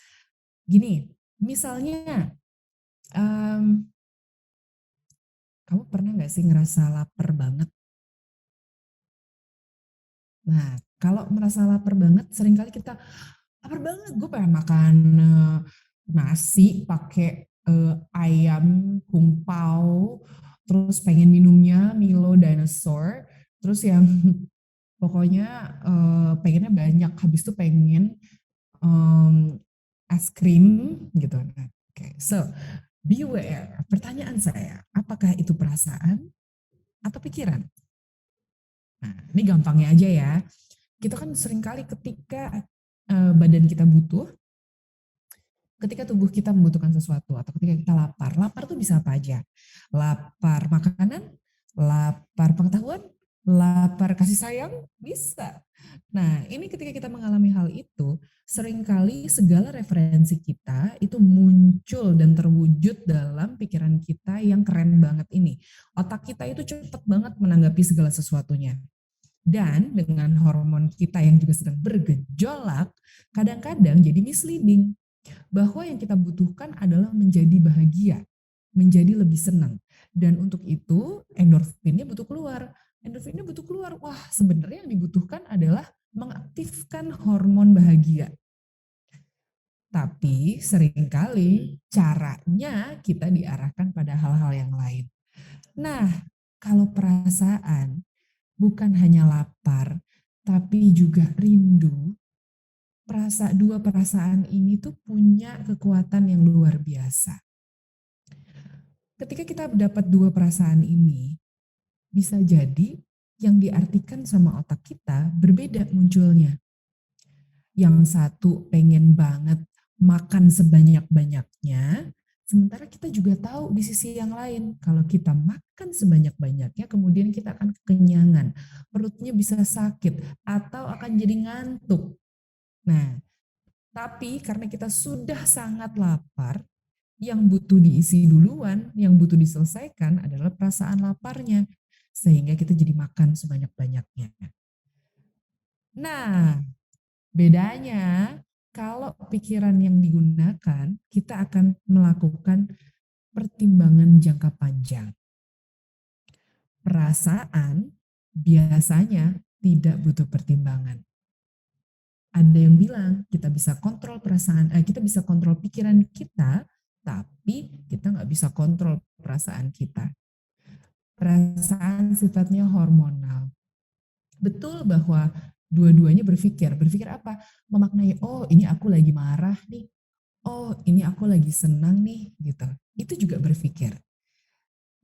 Gini, misalnya, kamu pernah nggak sih ngerasa lapar banget? Nah, kalau merasa lapar banget, seringkali kita lapar banget. Gue pengen makan nasi pakai ayam kung pao, terus pengen minumnya Milo Dinosaur, terus yang pokoknya pengennya banyak. Habis itu pengen es krim gitu. Nah, oke, so beware. Pertanyaan saya, apakah itu perasaan atau pikiran? Nah, ini gampangnya aja ya. Kita kan seringkali ketika badan kita butuh, ketika tubuh kita membutuhkan sesuatu atau ketika kita lapar. Lapar tuh bisa apa aja? Lapar makanan, lapar pengetahuan, lapar kasih sayang, bisa. Nah, ini ketika kita mengalami hal itu, seringkali segala referensi kita itu muncul dan terwujud dalam pikiran kita yang keren banget ini. Otak kita itu cepat banget menanggapi segala sesuatunya. Dan dengan hormon kita yang juga sedang bergejolak, kadang-kadang jadi misleading bahwa yang kita butuhkan adalah menjadi bahagia, menjadi lebih senang. Dan untuk itu endorfinnya butuh keluar. Endorfinnya butuh keluar. Wah, sebenarnya yang dibutuhkan adalah mengaktifkan hormon bahagia. Tapi seringkali caranya kita diarahkan pada hal-hal yang lain. Nah, kalau perasaan bukan hanya lapar, tapi juga rindu, dua perasaan ini tuh punya kekuatan yang luar biasa. Ketika kita dapat dua perasaan ini, bisa jadi yang diartikan sama otak kita berbeda munculnya. Yang satu pengen banget makan sebanyak-banyaknya, sementara kita juga tahu di sisi yang lain, kalau kita makan sebanyak-banyaknya, kemudian kita akan kekenyangan, perutnya bisa sakit, atau akan jadi ngantuk. Nah, tapi karena kita sudah sangat lapar, yang butuh diisi duluan, yang butuh diselesaikan adalah perasaan laparnya. Sehingga kita jadi makan sebanyak-banyaknya. Nah, bedanya kalau pikiran yang digunakan, kita akan melakukan pertimbangan jangka panjang. Perasaan biasanya tidak butuh pertimbangan. Ada yang bilang kita bisa kontrol kita bisa kontrol pikiran kita, tapi kita nggak bisa kontrol perasaan kita. Perasaan sifatnya hormonal. Betul bahwa dua-duanya berpikir apa? Memaknai, oh ini aku lagi marah nih, oh ini aku lagi senang nih, gitu. Itu juga berpikir.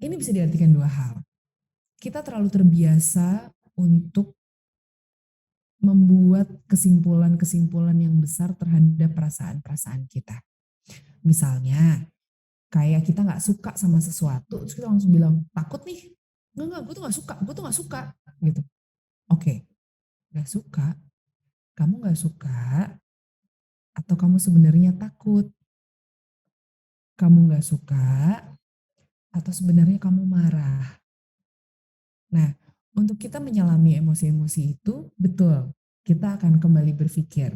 Ini bisa diartikan dua hal. Kita terlalu terbiasa untuk membuat kesimpulan-kesimpulan yang besar terhadap perasaan-perasaan kita. Misalnya, kayak kita nggak suka sama sesuatu, terus kita langsung bilang, takut nih. Enggak, gue tuh nggak suka, gitu. Oke, nggak suka, kamu nggak suka, atau kamu sebenarnya takut? Kamu nggak suka, atau sebenarnya kamu marah? Nah, untuk kita menyelami emosi-emosi itu, betul, kita akan kembali berpikir.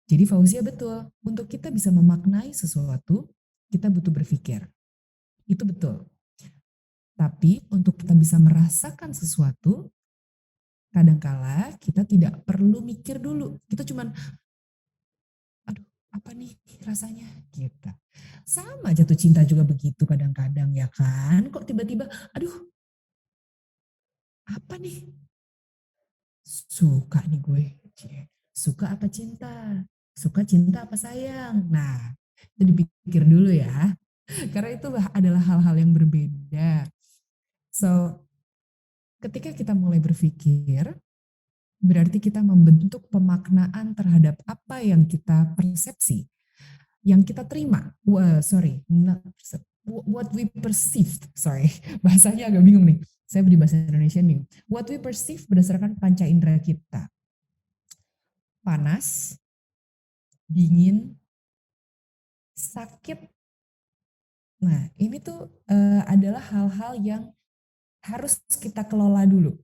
Jadi Fauzia betul, untuk kita bisa memaknai sesuatu, kita butuh berpikir. Itu betul. Tapi untuk kita bisa merasakan sesuatu, kadangkala kita tidak perlu mikir dulu. Kita cuman, aduh apa nih rasanya? Gitu. Sama jatuh cinta juga begitu kadang-kadang ya kan. Kok tiba-tiba, aduh apa nih? Suka nih gue. Suka apa cinta? Suka cinta apa sayang? Nah, itu dipikir dulu ya. Karena itu adalah hal-hal yang berbeda. So, ketika kita mulai berpikir, berarti kita membentuk pemaknaan terhadap apa yang kita persepsi, yang kita terima. What we perceived. Sorry, bahasanya agak bingung nih. Saya beri bahasa Indonesia nih. What we perceive berdasarkan panca indera kita. Panas, dingin, sakit. Nah, ini tuh adalah hal-hal yang harus kita kelola dulu.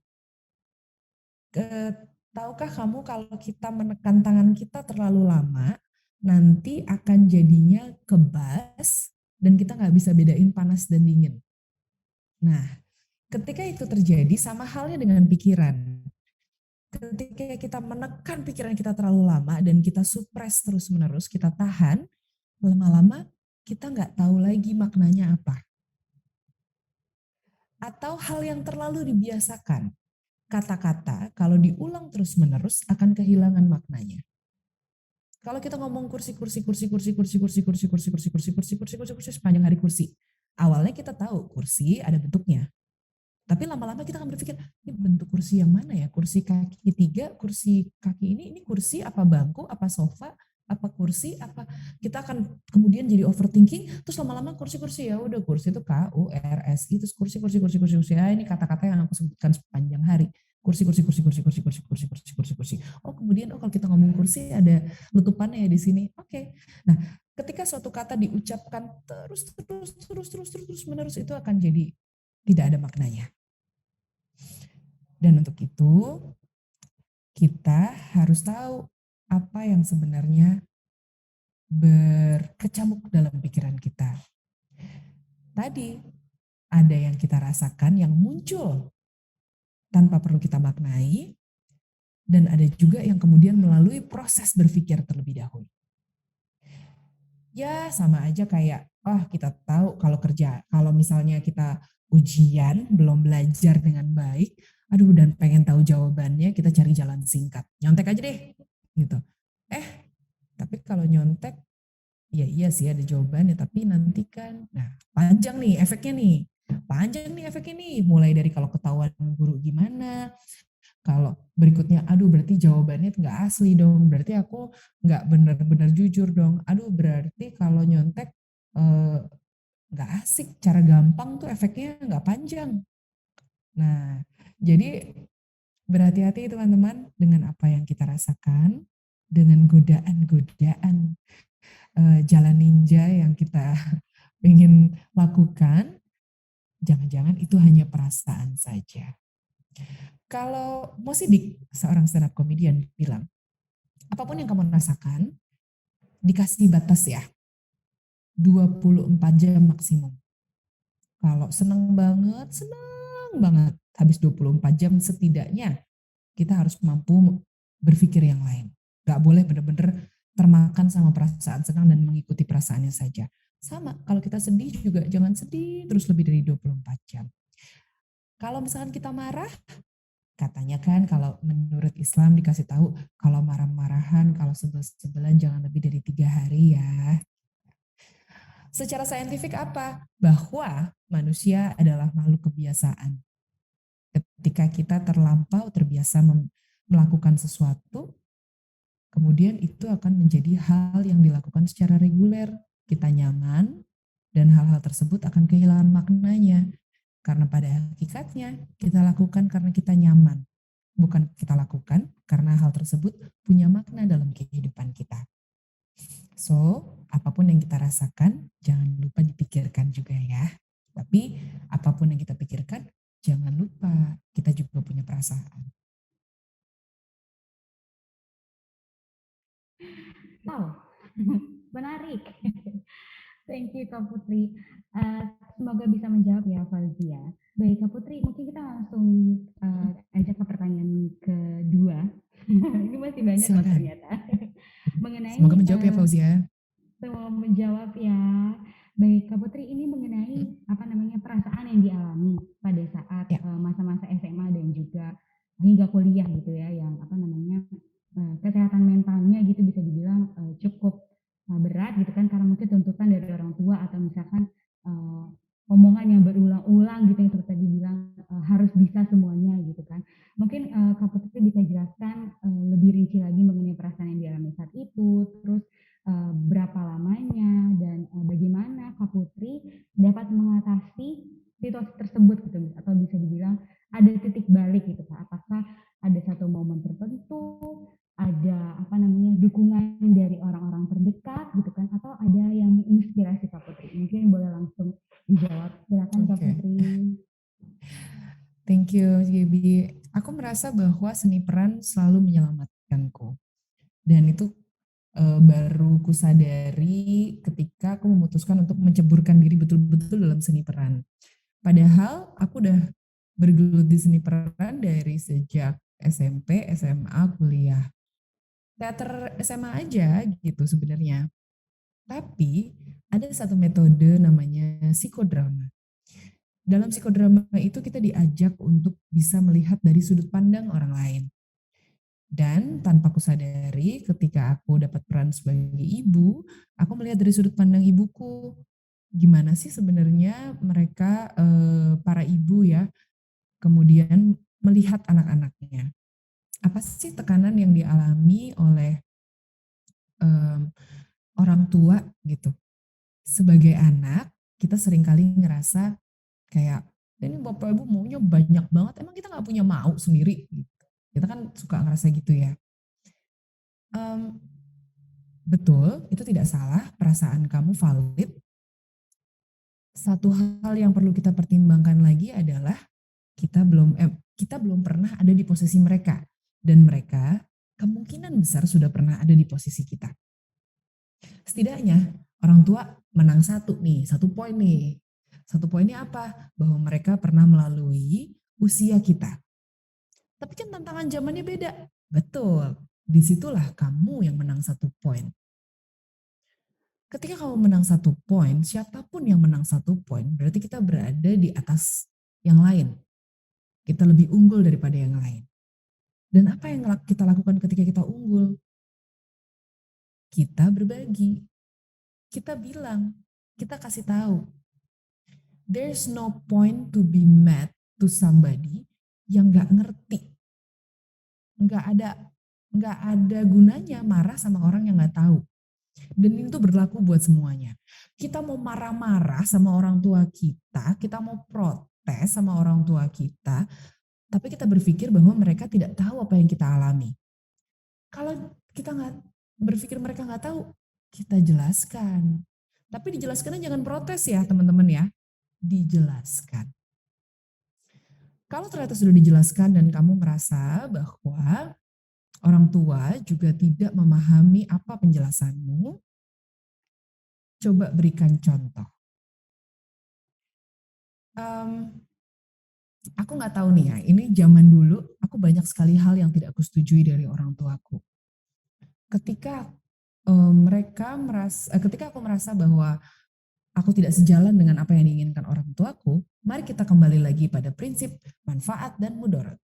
Tahukah kamu kalau kita menekan tangan kita terlalu lama, nanti akan jadinya kebas dan kita nggak bisa bedain panas dan dingin. Nah, ketika itu terjadi sama halnya dengan pikiran. Ketika kita menekan pikiran kita terlalu lama dan kita supres terus-menerus, kita tahan, lama-lama kita nggak tahu lagi maknanya apa. Atau hal yang terlalu dibiasakan. Kata-kata kalau diulang terus-menerus akan kehilangan maknanya. Kalau kita ngomong kursi sepanjang hari kursi. Awalnya kita tahu kursi ada bentuknya. Tapi lama-lama kita akan berpikir, ini bentuk kursi yang mana ya? Kursi kaki 3, kursi kaki ini kursi apa bangku, apa sofa, apa kursi, apa. Kita akan kemudian jadi overthinking, terus lama-lama kursi-kursi ya udah kursi itu KURSI, terus kursi. Ya ini kata-kata yang aku sebutkan sepanjang hari. Kursi. Oh kemudian kalau kita ngomong kursi ada letupannya ya di sini. Oke. Nah, ketika suatu kata diucapkan terus menerus itu akan jadi tidak ada maknanya. Dan untuk itu kita harus tahu apa yang sebenarnya berkecamuk dalam pikiran kita. Tadi ada yang kita rasakan yang muncul tanpa perlu kita maknai, dan ada juga yang kemudian melalui proses berpikir terlebih dahulu. Ya sama aja kayak, kita tahu kalau misalnya kita ujian belum belajar dengan baik, dan pengen tahu jawabannya, kita cari jalan singkat, nyontek aja deh gitu. Tapi kalau nyontek ya iya sih ada jawabannya, tapi nanti kan panjang nih efeknya nih, mulai dari kalau ketahuan guru gimana, kalau berikutnya berarti jawabannya nggak asli dong, berarti aku nggak benar-benar jujur dong, berarti kalau nyontek nggak asik, cara gampang tuh efeknya nggak panjang. Nah, jadi berhati-hati teman-teman dengan apa yang kita rasakan, dengan godaan-godaan jalan ninja yang kita ingin lakukan. Jangan-jangan itu hanya perasaan saja. Kalau Mo Sidik, seorang stand up comedian bilang, apapun yang kamu rasakan, dikasih batas ya, 24 jam maksimum. Kalau senang banget, habis 24 jam setidaknya kita harus mampu berpikir yang lain. Gak boleh bener-bener termakan sama perasaan senang dan mengikuti perasaannya saja. Sama, kalau kita sedih juga jangan sedih terus lebih dari 24 jam. Kalau misalkan kita marah, katanya kan kalau menurut Islam dikasih tahu kalau marah-marahan, kalau sebel-sebelan jangan lebih dari 3 hari ya. Secara saintifik apa? Bahwa manusia adalah makhluk kebiasaan. Ketika kita terlampau terbiasa melakukan sesuatu, kemudian itu akan menjadi hal yang dilakukan secara reguler. Kita nyaman dan hal-hal tersebut akan kehilangan maknanya. Karena pada hakikatnya kita lakukan karena kita nyaman. Bukan kita lakukan karena hal tersebut punya makna dalam kehidupan kita. So, apapun yang kita rasakan, jangan lupa dipikirkan juga ya. Tapi, apapun yang kita pikirkan, jangan lupa kita juga punya perasaan. Wow, menarik. Thank you Kak Putri. Semoga bisa menjawab ya Fauzia. Baik Kak Putri, mungkin kita langsung ajak ke pertanyaan kedua. Ini masih banyak loh Silakan. ternyata. Mengenai Semoga menjawab ya Fauzia. Semoga menjawab ya. Baik Kak Putri, ini mengenai perasaan yang dialami pada saat Ya. masa-masa SMA dan juga hingga kuliah gitu ya, yang kesehatan mentalnya gitu bisa dibilang cukup berat gitu kan, karena mungkin tuntutan dari orang tua atau misalkan omongan yang berulang-ulang gitu yang seperti tadi bilang harus bisa semuanya gitu kan. Mungkin Kak Putri bisa jelaskan lebih rinci lagi mengenai perasaan yang dialami saat itu, terus berapa lamanya dan bagaimana Kak Putri dapat mengatasi situasi tersebut gitu, atau bisa dibilang ada titik balik gitu Kak. Apakah ada satu momen tertentu, ada dukungan dari orang-orang terdekat gitu kan, atau ada yang menginspirasi Kak Putri? Mungkin boleh langsung dijawab. Silakan Kak Oke. Putri. Thank you, Gibi. Aku merasa bahwa seni peran selalu menyelamatkanku. Dan itu baru kusadari ketika aku memutuskan untuk menceburkan diri betul-betul dalam seni peran. Padahal aku udah bergelut di seni peran dari sejak SMP, SMA, kuliah. Teater SMA aja gitu sebenarnya. Tapi ada satu metode namanya psikodrama. Dalam psikodrama itu kita diajak untuk bisa melihat dari sudut pandang orang lain. Dan tanpa kusadari ketika aku dapat peran sebagai ibu, aku melihat dari sudut pandang ibuku. Gimana sih sebenarnya mereka para ibu ya, kemudian melihat anak-anaknya. Apa sih tekanan yang dialami oleh orang tua gitu. Sebagai anak, kita seringkali ngerasa kayak, ini bapak ibu maunya banyak banget, emang kita nggak punya mau sendiri? Kita kan suka ngerasa gitu ya. Betul, itu tidak salah, perasaan kamu valid. Satu hal yang perlu kita pertimbangkan lagi adalah kita belum pernah ada di posisi mereka, dan mereka kemungkinan besar sudah pernah ada di posisi kita. Setidaknya orang tua menang satu poin nih. Satu poinnya apa? Bahwa mereka pernah melalui usia kita. Tapi kan tantangan zamannya beda. Betul, disitulah kamu yang menang 1 poin. Ketika kamu menang 1 poin, siapapun yang menang 1 poin, berarti kita berada di atas yang lain. Kita lebih unggul daripada yang lain. Dan apa yang kita lakukan ketika kita unggul? Kita berbagi. Kita bilang, kita kasih tahu. There's no point to be mad to somebody yang gak ngerti. Gak ada gunanya marah sama orang yang gak tahu. Dan itu berlaku buat semuanya. Kita mau marah-marah sama orang tua kita mau protes sama orang tua kita, tapi kita berpikir bahwa mereka tidak tahu apa yang kita alami. Kalau kita nggak berpikir mereka nggak tahu, kita jelaskan. Tapi dijelaskannya jangan protes ya teman-teman ya, dijelaskan. Kalau ternyata sudah dijelaskan dan kamu merasa bahwa orang tua juga tidak memahami apa penjelasanmu, coba berikan contoh. Aku nggak tahu nih ya, ini zaman dulu aku banyak sekali hal yang tidak aku setujui dari orang tuaku. Ketika ketika aku merasa bahwa aku tidak sejalan dengan apa yang diinginkan orang tuaku, mari kita kembali lagi pada prinsip manfaat dan mudarat.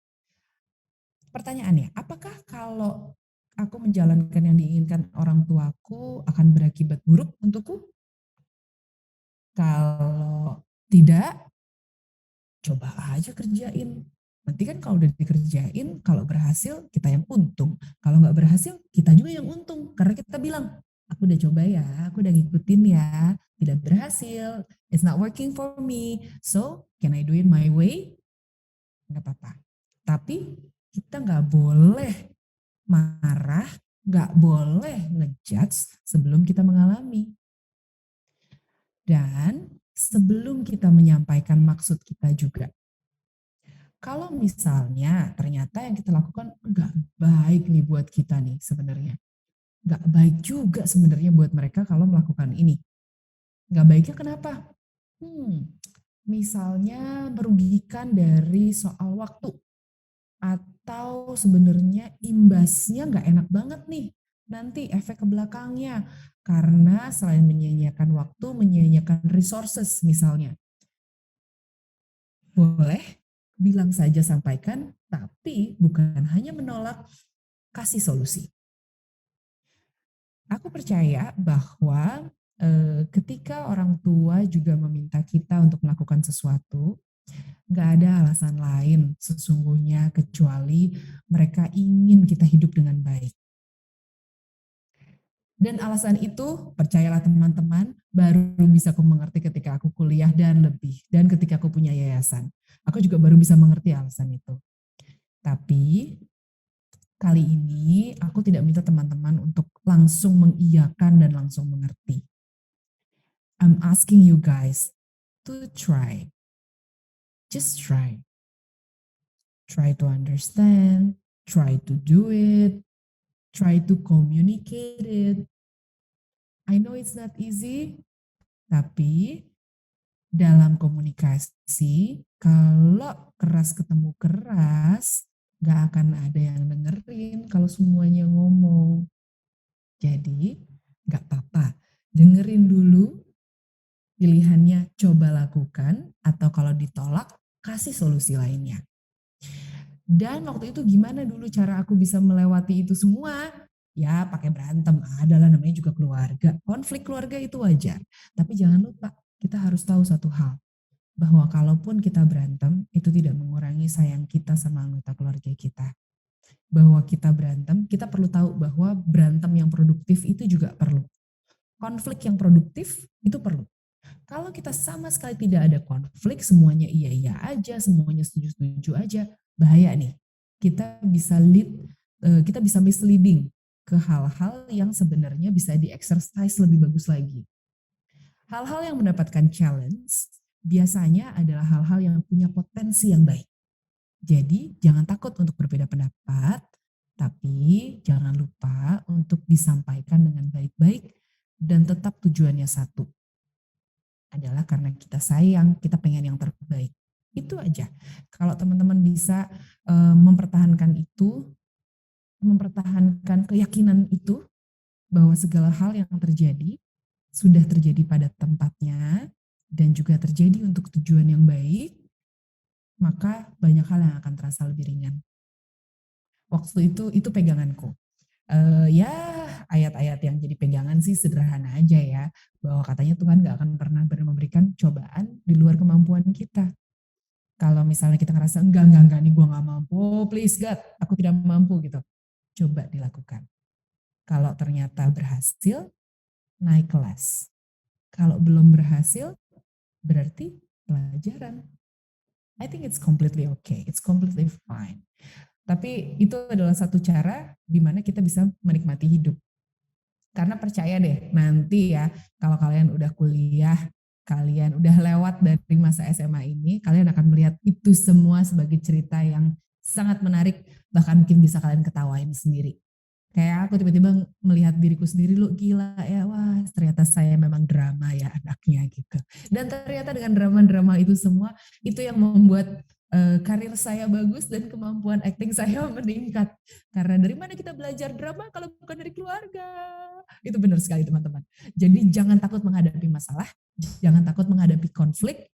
Pertanyaannya, apakah kalau aku menjalankan yang diinginkan orang tuaku akan berakibat buruk untukku? Kalau tidak, coba aja kerjain. Nanti kan kalau udah dikerjain, kalau berhasil kita yang untung. Kalau nggak berhasil, kita juga yang untung. Karena kita bilang, aku udah coba ya, aku udah ngikutin ya, tidak berhasil. It's not working for me. So, can I do it my way? Nggak apa-apa. Tapi kita nggak boleh marah, nggak boleh ngejudge sebelum kita mengalami. Dan sebelum kita menyampaikan maksud kita juga. Kalau misalnya ternyata yang kita lakukan nggak baik nih buat kita nih sebenarnya. Nggak baik juga sebenarnya buat mereka kalau melakukan ini. Nggak baiknya kenapa? Misalnya merugikan dari soal waktu. Atau sebenarnya imbasnya nggak enak banget nih. Nanti efek ke belakangnya. Karena selain menyia-nyiakan waktu, menyia-nyiakan resources misalnya. Boleh, bilang saja sampaikan, tapi bukan hanya menolak, kasih solusi. Aku percaya bahwa ketika orang tua juga meminta kita untuk melakukan sesuatu, gak ada alasan lain sesungguhnya kecuali mereka ingin kita hidup dengan baik. Dan alasan itu, percayalah teman-teman, baru bisa aku mengerti ketika aku kuliah dan lebih. Dan ketika aku punya yayasan. Aku juga baru bisa mengerti alasan itu. Tapi, kali ini aku tidak minta teman-teman untuk langsung mengiyakan dan langsung mengerti. I'm asking you guys to try. Just try. Try to understand, try to do it, try to communicate it. I know it's not easy, tapi dalam komunikasi, kalau keras ketemu keras, gak akan ada yang dengerin kalau semuanya ngomong. Jadi, gak apa-apa, dengerin dulu, pilihannya coba lakukan, atau kalau ditolak, kasih solusi lainnya. Dan waktu itu gimana dulu cara aku bisa melewati itu semua? Ya pakai berantem, adalah namanya juga keluarga. Konflik keluarga itu wajar. Tapi jangan lupa, kita harus tahu satu hal. Bahwa kalaupun kita berantem, itu tidak mengurangi sayang kita sama anggota keluarga kita. Bahwa kita berantem, kita perlu tahu bahwa berantem yang produktif itu juga perlu. Konflik yang produktif itu perlu. Kalau kita sama sekali tidak ada konflik, semuanya iya-iya aja, semuanya setuju-setuju aja, bahaya nih. Kita bisa misleading ke hal-hal yang sebenarnya bisa di-exercise lebih bagus lagi. Hal-hal yang mendapatkan challenge biasanya adalah hal-hal yang punya potensi yang baik. Jadi jangan takut untuk berbeda pendapat, tapi jangan lupa untuk disampaikan dengan baik-baik dan tetap tujuannya satu. Adalah karena kita sayang, kita pengen yang terbaik. Itu aja. Kalau teman-teman bisa mempertahankan itu, mempertahankan keyakinan itu, bahwa segala hal yang terjadi, sudah terjadi pada tempatnya, dan juga terjadi untuk tujuan yang baik, maka banyak hal yang akan terasa lebih ringan. Waktu itu peganganku. Ya ayat-ayat yang jadi pegangan sih sederhana aja ya, bahwa katanya Tuhan gak akan pernah memberikan cobaan di luar kemampuan kita. Kalau misalnya kita ngerasa enggak nih gue gak mampu, oh, please God, aku tidak mampu gitu. Coba dilakukan. Kalau ternyata berhasil, naik kelas. Kalau belum berhasil, berarti pelajaran. I think it's completely okay, it's completely fine. Tapi itu adalah satu cara di mana kita bisa menikmati hidup. Karena percaya deh, nanti ya kalau kalian udah kuliah, kalian udah lewat dari masa SMA ini, kalian akan melihat itu semua sebagai cerita yang sangat menarik, bahkan mungkin bisa kalian ketawain sendiri. Kayak aku tiba-tiba melihat diriku sendiri, lu gila ya, wah ternyata saya memang drama ya anaknya gitu. Dan ternyata dengan drama-drama itu semua, itu yang membuat karir saya bagus dan kemampuan acting saya meningkat. Karena dari mana kita belajar drama kalau bukan dari keluarga? Itu benar sekali teman-teman. Jadi jangan takut menghadapi masalah, jangan takut menghadapi konflik.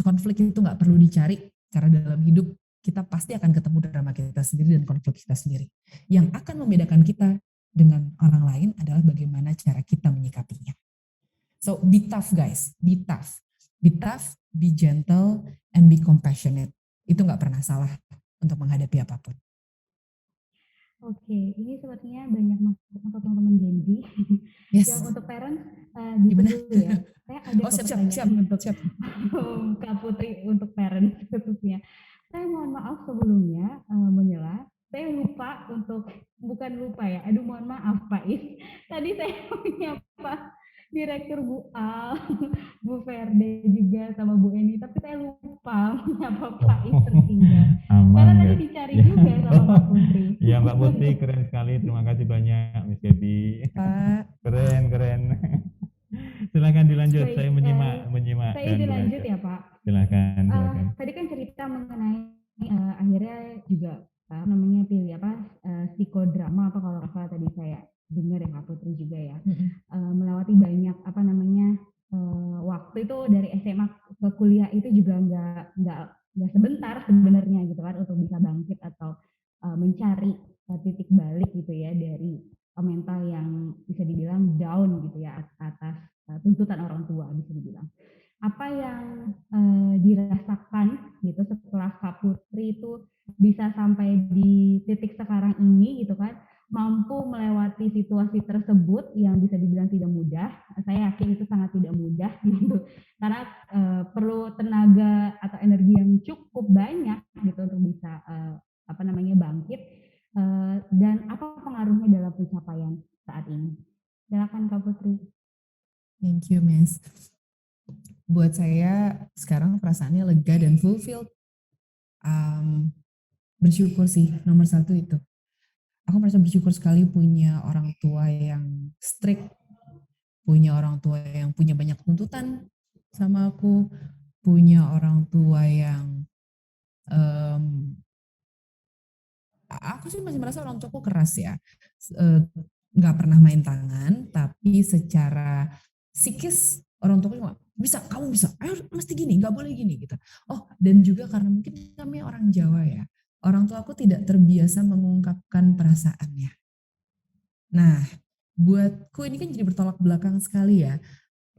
Konflik itu nggak perlu dicari, karena dalam hidup kita pasti akan ketemu drama kita sendiri dan konflik kita sendiri. Yang akan membedakan kita dengan orang lain adalah bagaimana cara kita menyikapinya. So be tough guys, be tough. Be tough, be gentle, and be compassionate. Itu nggak pernah salah untuk menghadapi apapun. Oke, ini sepertinya banyak masukan untuk teman-teman Gen Z. Yes. Yang untuk parents, Gimana? dulu ya. Saya ada Oh, siap. pertanyaan untuk Kak Putri, untuk parents khususnya. Saya mohon maaf sebelumnya menyela. Saya lupa bukan lupa ya. Aduh mohon maaf Pak Is. Tadi saya menyapa Direktur Bu Al, Bu Ferde juga sama Bu Eni, tapi saya lupa menyapa Pak Is tertinggal. Karena tadi dicari juga sama Mbak Putri. Iya Mbak Putri, keren sekali. Terima kasih banyak Miss Gaby. Pak. Keren. Silakan dilanjut. Baik, Saya menyimak. saya izin lanjut ya Pak. Silakan. Tadi kan cerita mengenai akhirnya juga pilih psikodrama, atau kalau nggak salah tadi saya dengar ya Kak Putri juga ya, melewati banyak waktu itu dari SMA ke kuliah itu juga nggak sebentar sebenarnya gitu kan, untuk bisa bangkit atau mencari titik balik gitu ya dari mental yang bisa dibilang down gitu ya atas tuntutan orang tua bisa dibilang. Apa yang dirasakan gitu setelah Kak Putri itu bisa sampai di titik sekarang ini gitu kan, mampu melewati situasi tersebut yang bisa dibilang tidak mudah. Saya yakin itu sangat tidak mudah gitu, karena perlu tenaga atau energi yang cukup banyak gitu untuk bisa bangkit, dan apa pengaruhnya dalam pencapaian saat ini. Silakan Kak Putri. Thank you, Miss. Buat saya sekarang perasaannya lega dan fulfilled. Bersyukur sih, nomor satu itu. Aku merasa bersyukur sekali punya orang tua yang strict, punya orang tua yang punya banyak tuntutan sama aku, punya orang tua yang aku sih masih merasa orang tuaku keras ya, nggak pernah main tangan, tapi secara psikis orang tuaku cuma kamu bisa, ayo mesti gini, nggak boleh gini gitu. Oh, dan juga karena mungkin kami orang Jawa ya, orang tua aku tidak terbiasa mengungkapkan perasaannya. Nah, buatku ini kan jadi bertolak belakang sekali ya.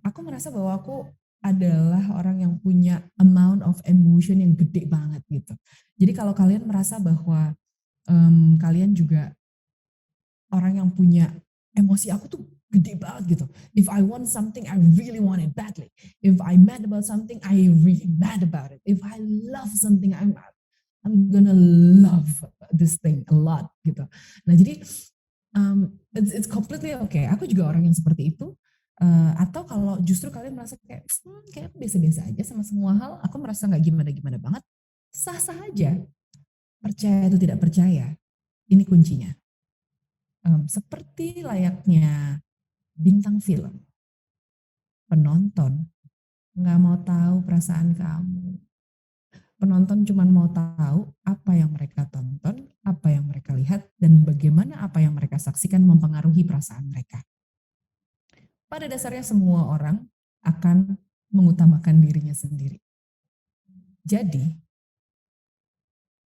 Aku merasa bahwa aku adalah orang yang punya amount of emotion yang gede banget gitu. Jadi kalau kalian merasa bahwa kalian juga orang yang punya emosi, aku tuh gede banget gitu. If I want something, I really want it badly. If I'm mad about something, I really mad about it. If I love something, I'm gonna love this thing a lot gitu. Nah jadi it's completely okay. Aku juga orang yang seperti itu. Atau kalau justru kalian merasa kayak biasa-biasa aja sama semua hal, aku merasa nggak gimana-gimana banget, sah-sah aja. Percaya atau tidak percaya, ini kuncinya. Seperti layaknya bintang film, penonton nggak mau tahu perasaan kamu. Penonton cuma mau tahu apa yang mereka tonton, apa yang mereka lihat, dan bagaimana apa yang mereka saksikan mempengaruhi perasaan mereka. Pada dasarnya semua orang akan mengutamakan dirinya sendiri. Jadi,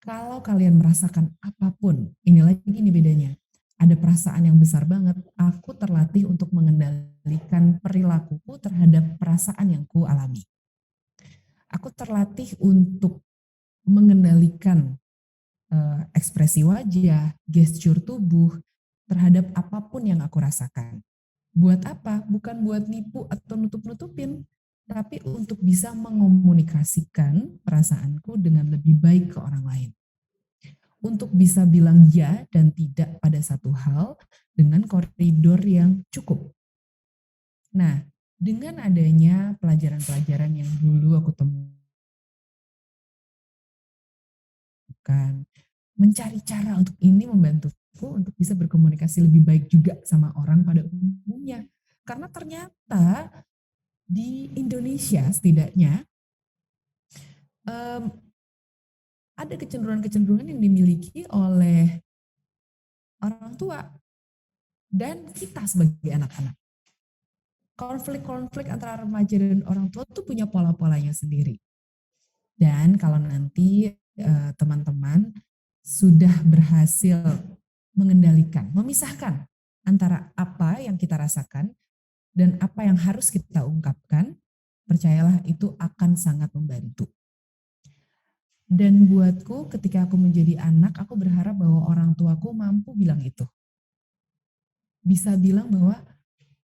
kalau kalian merasakan apapun, ini bedanya. Ada perasaan yang besar banget, aku terlatih untuk mengendalikan perilakuku terhadap perasaan yang ku alami. Aku terlatih untuk mengendalikan ekspresi wajah, gestur tubuh terhadap apapun yang aku rasakan. Buat apa? Bukan buat nipu atau nutup-nutupin, tapi untuk bisa mengomunikasikan perasaanku dengan lebih baik ke orang lain. Untuk bisa bilang ya dan tidak pada satu hal dengan koridor yang cukup. Nah, Dengan adanya pelajaran-pelajaran yang dulu aku temukan, mencari cara untuk ini membantuku untuk bisa berkomunikasi lebih baik juga sama orang pada umumnya. Karena ternyata di Indonesia setidaknya em, ada kecenderungan-kecenderungan yang dimiliki oleh orang tua dan kita sebagai anak-anak. Konflik-konflik antara remaja dan orang tua tuh punya pola-polanya sendiri. Dan kalau nanti teman-teman sudah berhasil mengendalikan, memisahkan antara apa yang kita rasakan dan apa yang harus kita ungkapkan, percayalah itu akan sangat membantu. Dan buatku ketika aku menjadi anak, aku berharap bahwa orang tuaku mampu bilang itu. Bisa bilang bahwa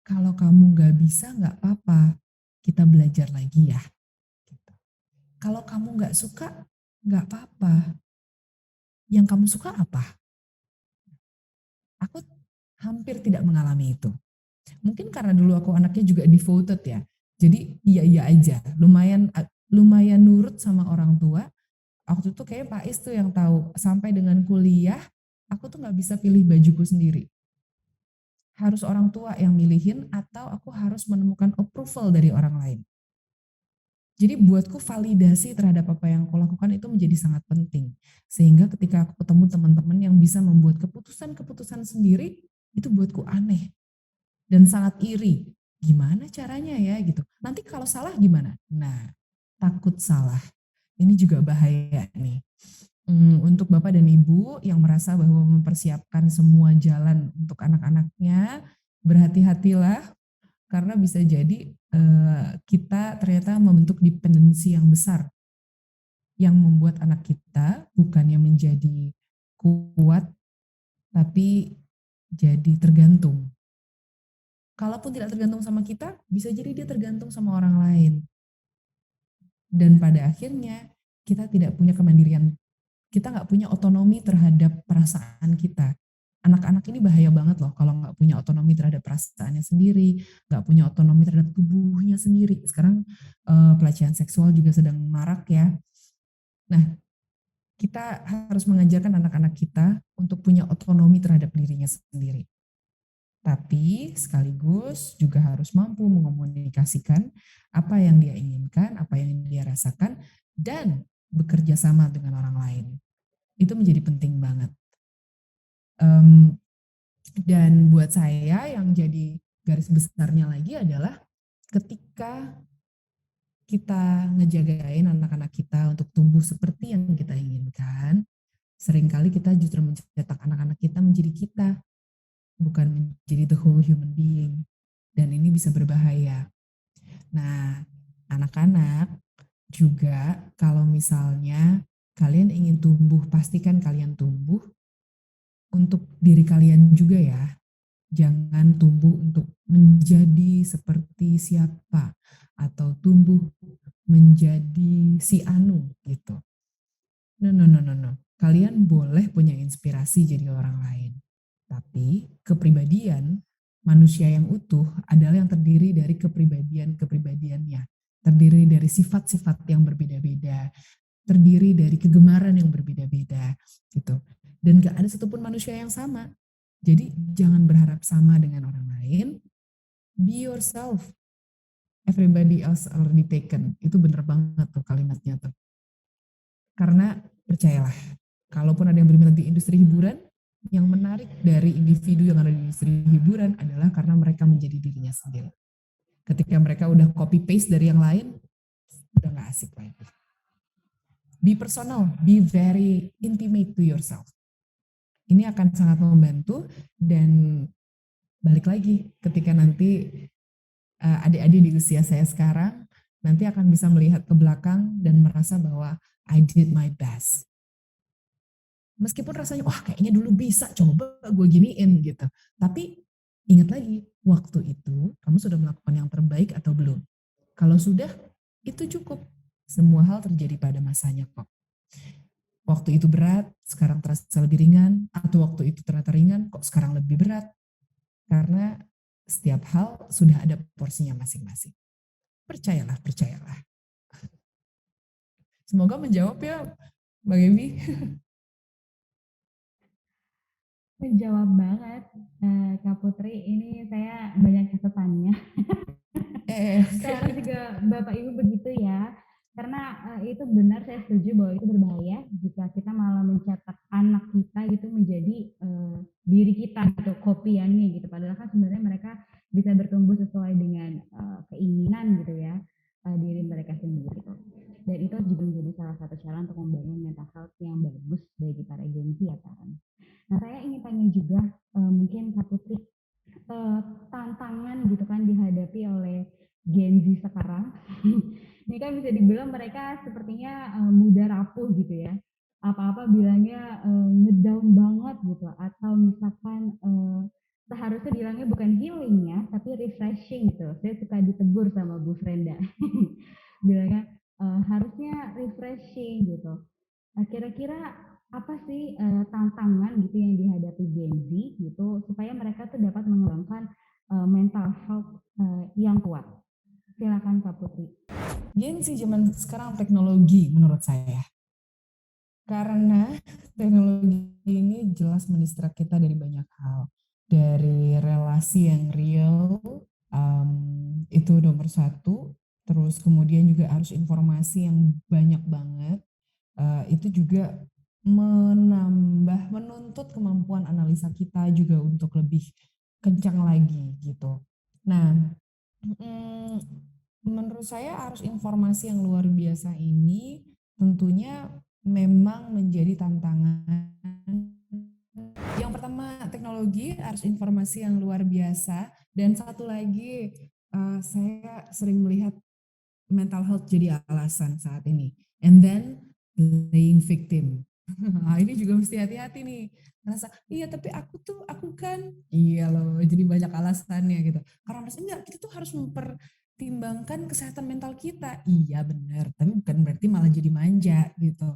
kalau kamu nggak bisa nggak apa-apa, kita belajar lagi ya. Gitu. Kalau kamu nggak suka, nggak apa-apa. Yang kamu suka apa? Aku hampir tidak mengalami itu. Mungkin karena dulu aku anaknya juga devoted ya. Jadi iya aja, lumayan nurut sama orang tua. Waktu itu kayak Pak Is tuh yang tahu, sampai dengan kuliah aku tuh nggak bisa pilih bajuku sendiri. Harus orang tua yang milihin atau aku harus menemukan approval dari orang lain. Jadi buatku validasi terhadap apa yang aku lakukan itu menjadi sangat penting. Sehingga ketika aku ketemu teman-teman yang bisa membuat keputusan-keputusan sendiri, itu buatku aneh dan sangat iri. Gimana caranya ya gitu. Nanti kalau salah gimana? Nah, takut salah. Ini juga bahaya nih. Untuk Bapak dan Ibu yang merasa bahwa mempersiapkan semua jalan untuk anak-anaknya, berhati-hatilah karena bisa jadi kita ternyata membentuk dependensi yang besar yang membuat anak kita bukannya menjadi kuat tapi jadi tergantung. Kalaupun tidak tergantung sama kita, bisa jadi dia tergantung sama orang lain. Dan pada akhirnya kita tidak punya kemandirian, kita nggak punya otonomi terhadap perasaan kita. Anak-anak ini bahaya banget loh kalau nggak punya otonomi terhadap perasaannya sendiri, nggak punya otonomi terhadap tubuhnya sendiri. Sekarang pelecehan seksual juga sedang marak ya. Nah, kita harus mengajarkan anak-anak kita untuk punya otonomi terhadap dirinya sendiri. Tapi sekaligus juga harus mampu mengomunikasikan apa yang dia inginkan, apa yang dia rasakan, dan bekerja sama dengan orang lain. Itu menjadi penting banget. Dan buat saya yang jadi garis besarnya lagi adalah ketika kita ngejagain anak-anak kita untuk tumbuh seperti yang kita inginkan, seringkali kita justru mencetak anak-anak kita menjadi kita, bukan menjadi the whole human being. Dan ini bisa berbahaya. Nah, anak-anak juga kalau misalnya kalian ingin tumbuh, pastikan kalian tumbuh untuk diri kalian juga ya. Jangan tumbuh untuk menjadi seperti siapa atau tumbuh menjadi si anu gitu. No. Kalian boleh punya inspirasi jadi orang lain. Tapi kepribadian manusia yang utuh adalah yang terdiri dari kepribadiannya. Terdiri dari sifat-sifat yang berbeda-beda. Terdiri dari kegemaran yang berbeda-beda gitu. Dan gak ada satupun manusia yang sama. Jadi jangan berharap sama dengan orang lain. Be yourself. Everybody else already taken. Itu bener banget tuh kalimatnya tuh. Karena percayalah, kalaupun ada yang berminat di industri hiburan, yang menarik dari individu yang ada di industri hiburan adalah karena mereka menjadi dirinya sendiri. Ketika mereka udah copy paste dari yang lain, udah gak asik lagi. Be personal, be very intimate to yourself. Ini akan sangat membantu dan balik lagi ketika nanti adik-adik di usia saya sekarang nanti akan bisa melihat ke belakang dan merasa bahwa I did my best. Meskipun rasanya wah kayaknya dulu bisa, coba gue giniin gitu. Tapi ingat lagi, waktu itu kamu sudah melakukan yang terbaik atau belum? Kalau sudah, itu cukup. Semua hal terjadi pada masanya kok. Waktu itu berat, sekarang terasa lebih ringan, atau waktu itu ternyata ringan, kok sekarang lebih berat. Karena Setiap hal sudah ada porsinya masing-masing. Percayalah, percayalah. Semoga menjawab ya, Mbak Gaby. Menjawab banget, Kak Putri. Ini saya banyak catatannya. Saya harap juga Bapak Ibu begitu ya. Karena itu benar, saya setuju bahwa itu berbahaya jika kita malah mencetak anak kita gitu menjadi diri kita gitu, kopiannya gitu. Padahal kan sebenarnya mereka bisa bertumbuh sesuai dengan keinginan gitu ya, diri mereka sendiri gitu. Dan itu juga menjadi salah satu cara untuk membangun mental health yang bagus bagi para Gen Z ya Kak. Nah saya ingin tanya juga mungkin Kak Putri, tantangan gitu kan dihadapi oleh Gen Z sekarang. Ini kan bisa dibilang mereka sepertinya mudah rapuh gitu ya. Apa-apa bilangnya ngedown banget gitu atau misalkan seharusnya bilangnya bukan healing ya, tapi refreshing gitu. Saya suka ditegur sama Bu Frenda. Bilangnya harusnya refreshing gitu. Kira-kira apa sih tantangan gitu yang dihadapi Gen Z gitu supaya mereka tuh dapat mengembangkan mental health yang kuat? Silakan Kak Putri. Gen Z zaman sekarang teknologi menurut saya. Karena teknologi ini jelas mendistrak kita dari banyak hal. Dari relasi yang real, itu nomor satu. Terus kemudian juga harus informasi yang banyak banget. Itu juga menuntut kemampuan analisa kita juga untuk lebih kencang lagi gitu. Nah, menurut saya arus informasi yang luar biasa ini tentunya memang menjadi tantangan. Yang pertama teknologi, arus informasi yang luar biasa, dan satu lagi saya sering melihat mental health jadi alasan saat ini. And then playing victim. Nah, ini juga mesti hati-hati nih. Merasa, iya tapi aku kan. Iya loh, jadi banyak alasannya gitu. Karena merasa, enggak, kita tuh harus mempertimbangkan kesehatan mental kita. Iya benar, tapi bukan berarti malah jadi manja gitu.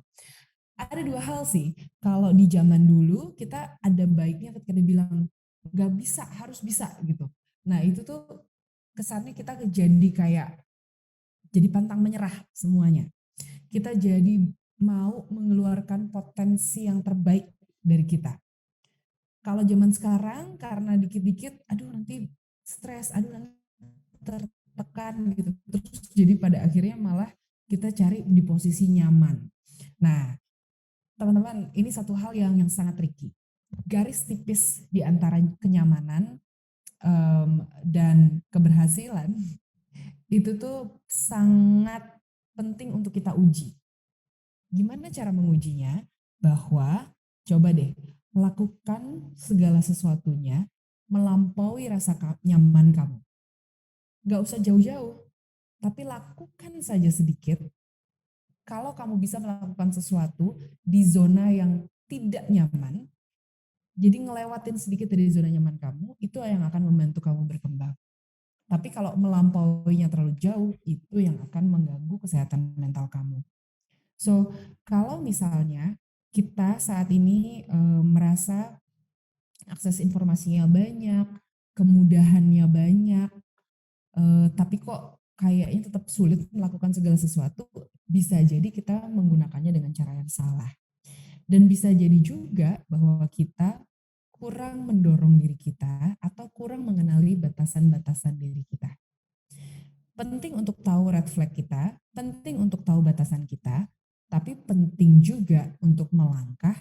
Ada dua hal sih, kalau di zaman dulu kita ada baiknya ketika dibilang nggak bisa, harus bisa gitu. Nah itu tuh kesannya kita jadi kayak, jadi pantang menyerah semuanya. Kita jadi mau mengeluarkan potensi yang terbaik dari kita. Kalau zaman sekarang karena dikit-dikit, aduh nanti stres, aduh nanti tertekan gitu. Terus jadi pada akhirnya malah kita cari di posisi nyaman. Nah, teman-teman, ini satu hal yang sangat tricky. Garis tipis di antara kenyamanan dan keberhasilan itu tuh sangat penting untuk kita uji. Gimana cara mengujinya? Bahwa coba deh lakukan segala sesuatunya melampaui rasa nyaman kamu. Gak usah jauh-jauh, tapi lakukan saja sedikit. Kalau kamu bisa melakukan sesuatu di zona yang tidak nyaman, jadi ngelewatin sedikit dari zona nyaman kamu, itu yang akan membantu kamu berkembang. Tapi kalau melampauinya terlalu jauh, itu yang akan mengganggu kesehatan mental kamu. So, kalau misalnya kita saat ini merasa akses informasinya banyak, kemudahannya banyak, tapi kok kayaknya tetap sulit melakukan segala sesuatu, bisa jadi kita menggunakannya dengan cara yang salah. Dan bisa jadi juga bahwa kita kurang mendorong diri kita atau kurang mengenali batasan-batasan diri kita. Penting untuk tahu red flag kita, penting untuk tahu batasan kita, tapi penting juga untuk melangkah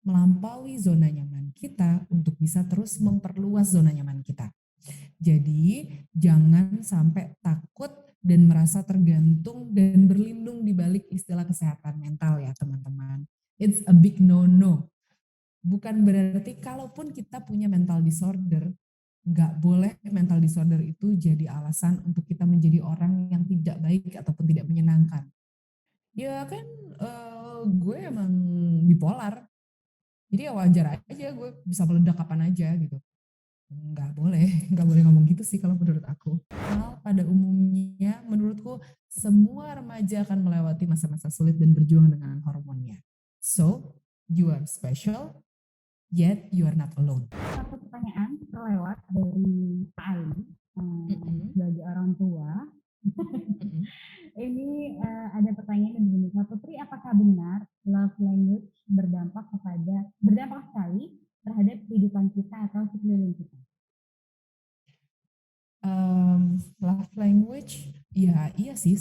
melampaui zona nyaman kita untuk bisa terus memperluas zona nyaman kita. Jadi jangan sampai takut dan merasa tergantung dan berlindung di balik istilah kesehatan mental ya teman-teman. It's a big no-no. Bukan berarti kalaupun kita punya mental disorder, nggak boleh mental disorder itu jadi alasan untuk kita menjadi orang yang tidak baik ataupun tidak menyenangkan. Ya kan gue emang bipolar, jadi ya wajar aja gue bisa meledak kapan aja gitu. Nggak boleh ngomong gitu sih kalau menurut aku. Well, pada umumnya menurutku semua remaja akan melewati masa-masa sulit dan berjuang dengan hormonnya. So, you are special, yet you are not alone. Satu pertanyaan terlewat dari Pak Ali sebagai orang tua. Ini ada pertanyaan yang begini, Kak Putri, apakah benar love language berdampak sekali terhadap kehidupan kita atau sekeliling kita? Love language, ya iya sih,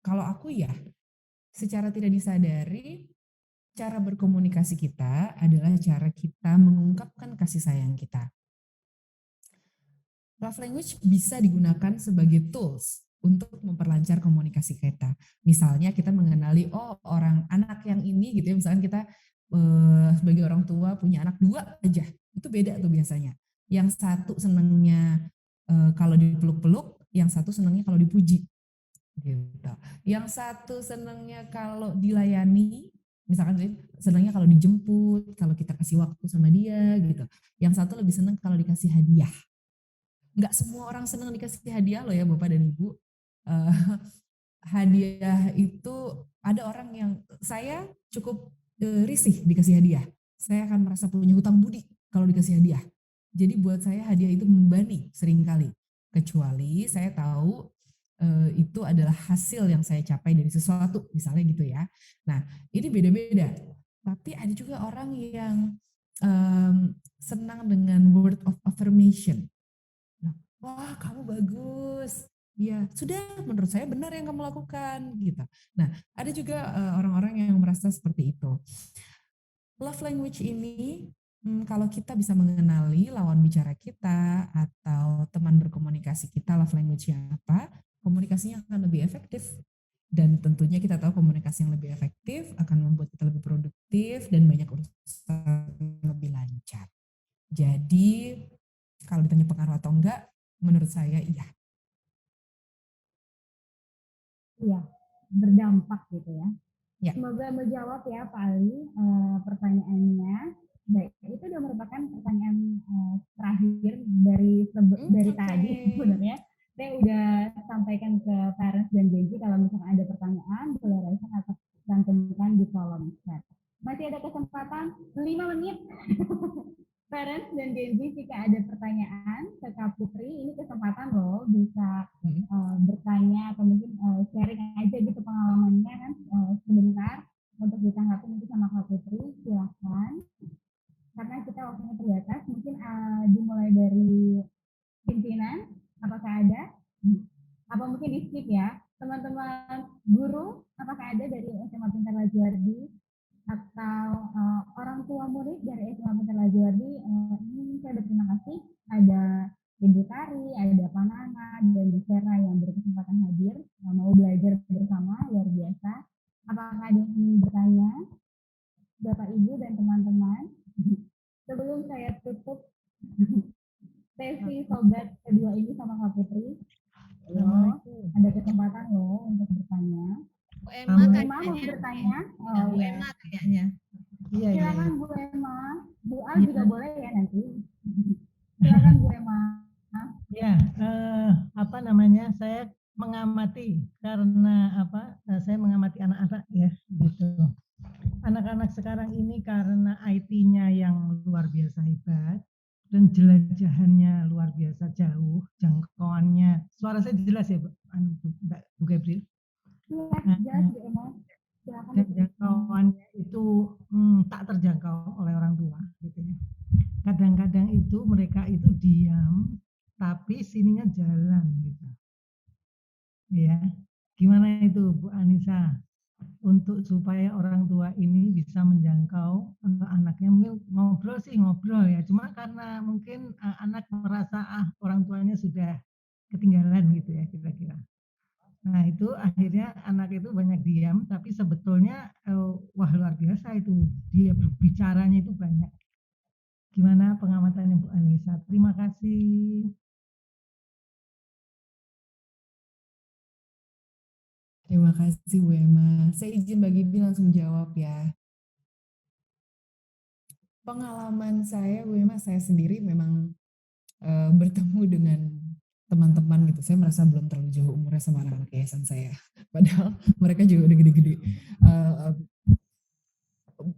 kalau aku ya, secara tidak disadari, cara berkomunikasi kita adalah cara kita mengungkapkan kasih sayang kita. Love language bisa digunakan sebagai tools untuk memperlancar komunikasi kita. Misalnya kita mengenali, orang anak yang ini gitu ya, misalnya kita sebagai orang tua punya anak 2 aja, itu beda tuh biasanya. Yang satu senangnya kalau dipeluk-peluk, yang satu senangnya kalau dipuji. Gitu. Yang satu senangnya kalau dilayani, misalkan senangnya kalau dijemput, kalau kita kasih waktu sama dia gitu. Yang satu lebih senang kalau dikasih hadiah. Nggak semua orang senang dikasih hadiah loh ya Bapak dan Ibu. Hadiah itu ada orang yang saya cukup risih dikasih hadiah. Saya akan merasa punya hutang budi kalau dikasih hadiah. Jadi buat saya hadiah itu membebani seringkali. Kecuali saya tahu itu adalah hasil yang saya capai dari sesuatu, misalnya gitu ya. Nah, ini beda-beda. Tapi ada juga orang yang senang dengan word of affirmation. Nah, wah, kamu bagus. Ya, sudah, menurut saya benar yang kamu lakukan gitu. Nah, ada juga orang-orang yang merasa seperti itu. Love language ini kalau kita bisa mengenali lawan bicara kita atau teman berkomunikasi kita love language-nya apa, komunikasinya akan lebih efektif. Dan tentunya kita tahu komunikasi yang lebih efektif akan membuat kita lebih produktif dan banyak urusan lebih lancar. Jadi kalau ditanya pengaruh atau enggak, menurut saya iya. Iya, berdampak gitu ya. Ya. Semoga menjawab ya Pak Ali pertanyaannya. Baik, itu sudah merupakan pertanyaan terakhir dari tadi sebenarnya. Saya udah sampaikan ke parents dan Genji kalau misalkan ada pertanyaan boleh raise atau cantumkan di kolom chat. Masih ada kesempatan 5 menit. Parents dan Genji jika ada pertanyaan ke Kak Putri, ini kesempatan loh bisa bertanya atau mungkin sharing aja gitu pengalamannya kan sebentar untuk ditanggapi nanti sama Kak Putri, silahkan. Karena kita waktunya terbatas, mungkin dimulai dari pimpinan, apakah ada? Apa mungkin di skip ya? Teman-teman guru, apakah ada dari SMA Pintar Lajuardi? Atau orang tua murid dari SMA Pintar Lajuardi? Ini saya berterima kasih ada Ibu Tari, ada Pak Nana, dan Bu Vera yang berkesempatan hadir, mau belajar bersama, luar biasa. Apakah ada yang ingin bertanya? Bapak, Ibu, dan teman-teman, sebelum saya tutup sesi sobat kedua ini sama Kak Putri, ada kesempatan loh untuk bertanya. Bu Emma mau bertanya? Bu Emma kayaknya. Iya. Silakan Bu Emma. Bu Al juga boleh ya nanti. Silakan Bu Emma. Ya, saya mengamati karena saya mengamati anak-anak ya gitu. Anak-anak sekarang ini karena IT-nya yang luar biasa hebat dan jelajahannya luar biasa jauh, jangkauannya. Suara saya jelas ya, Mbak Bu Gabriel? Iya, jelas Bu Emma. Dan jangkauannya itu tak terjangkau oleh orang tua gitu ya. Kadang-kadang itu mereka itu diam tapi sininya jalan gitu. Ya. Gimana itu Bu Anissa? Untuk supaya orang tua ini bisa menjangkau anaknya, mungkin ngobrol ya, cuma karena mungkin anak merasa orang tuanya sudah ketinggalan gitu ya kira-kira. Nah itu akhirnya anak itu banyak diam, tapi sebetulnya wah luar biasa itu, dia berbicaranya itu banyak. Gimana pengamatannya Bu Anissa? Terima kasih. Terima kasih Bu Emma. Saya izin Mbak Gibi langsung jawab ya. Pengalaman saya Bu Emma, saya sendiri memang bertemu dengan teman-teman gitu. Saya merasa belum terlalu jauh umurnya sama anak-anak yayasan saya. Padahal mereka juga udah gede-gede.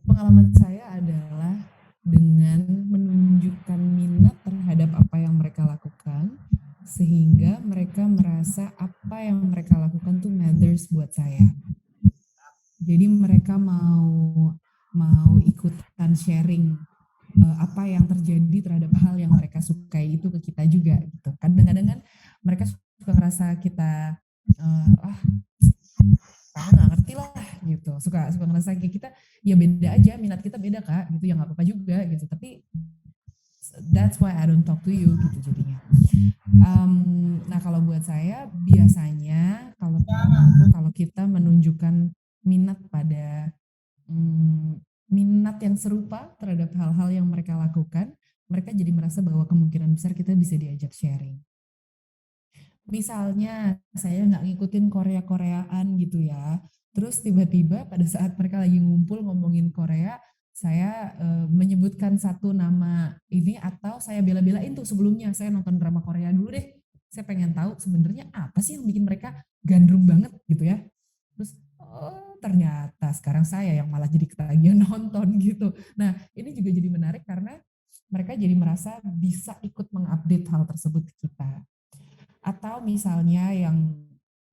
Pengalaman saya adalah dengan menunjukkan minat terhadap apa yang mereka lakukan, sehingga mereka merasa apa yang mereka lakukan tuh matters buat saya. Jadi mereka mau ikutan sharing apa yang terjadi terhadap hal yang mereka sukai itu ke kita juga gitu. Kadang-kadang kan mereka suka ngerasa kita kamu nggak ngerti lah gitu, suka ngerasa kayak kita ya beda aja, minat kita beda kak gitu, ya nggak apa-apa juga gitu, tapi that's why I don't talk to you gitu jadinya. Nah kalau buat saya biasanya kalau kita menunjukkan minat pada minat yang serupa terhadap hal-hal yang mereka lakukan, mereka jadi merasa bahwa kemungkinan besar kita bisa diajak sharing. Misalnya saya nggak ngikutin Korea-Koreaan gitu ya, terus tiba-tiba pada saat mereka lagi ngumpul ngomongin Korea, saya menyebutkan satu nama ini, atau saya bela-belain tuh sebelumnya, saya nonton drama Korea dulu deh, saya pengen tahu sebenarnya apa sih yang bikin mereka gandrung banget gitu ya. Terus oh ternyata sekarang saya yang malah jadi ketagihan nonton gitu. Nah ini juga jadi menarik karena mereka jadi merasa bisa ikut mengupdate hal tersebut ke kita. Atau misalnya yang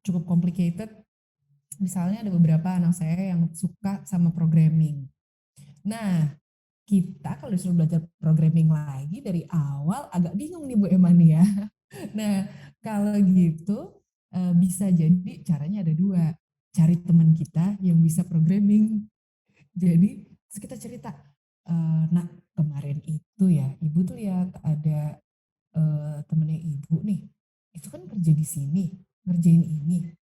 cukup complicated, misalnya ada beberapa anak saya yang suka sama programming. Nah, kita kalau disuruh belajar programming lagi dari awal agak bingung nih Bu Eman ya. Nah, kalau gitu bisa jadi caranya ada dua. Cari teman kita yang bisa programming. Jadi kita cerita, nah kemarin itu ya, Ibu tuh lihat ada temennya Ibu nih, itu kan kerja di sini, ngerjain ini.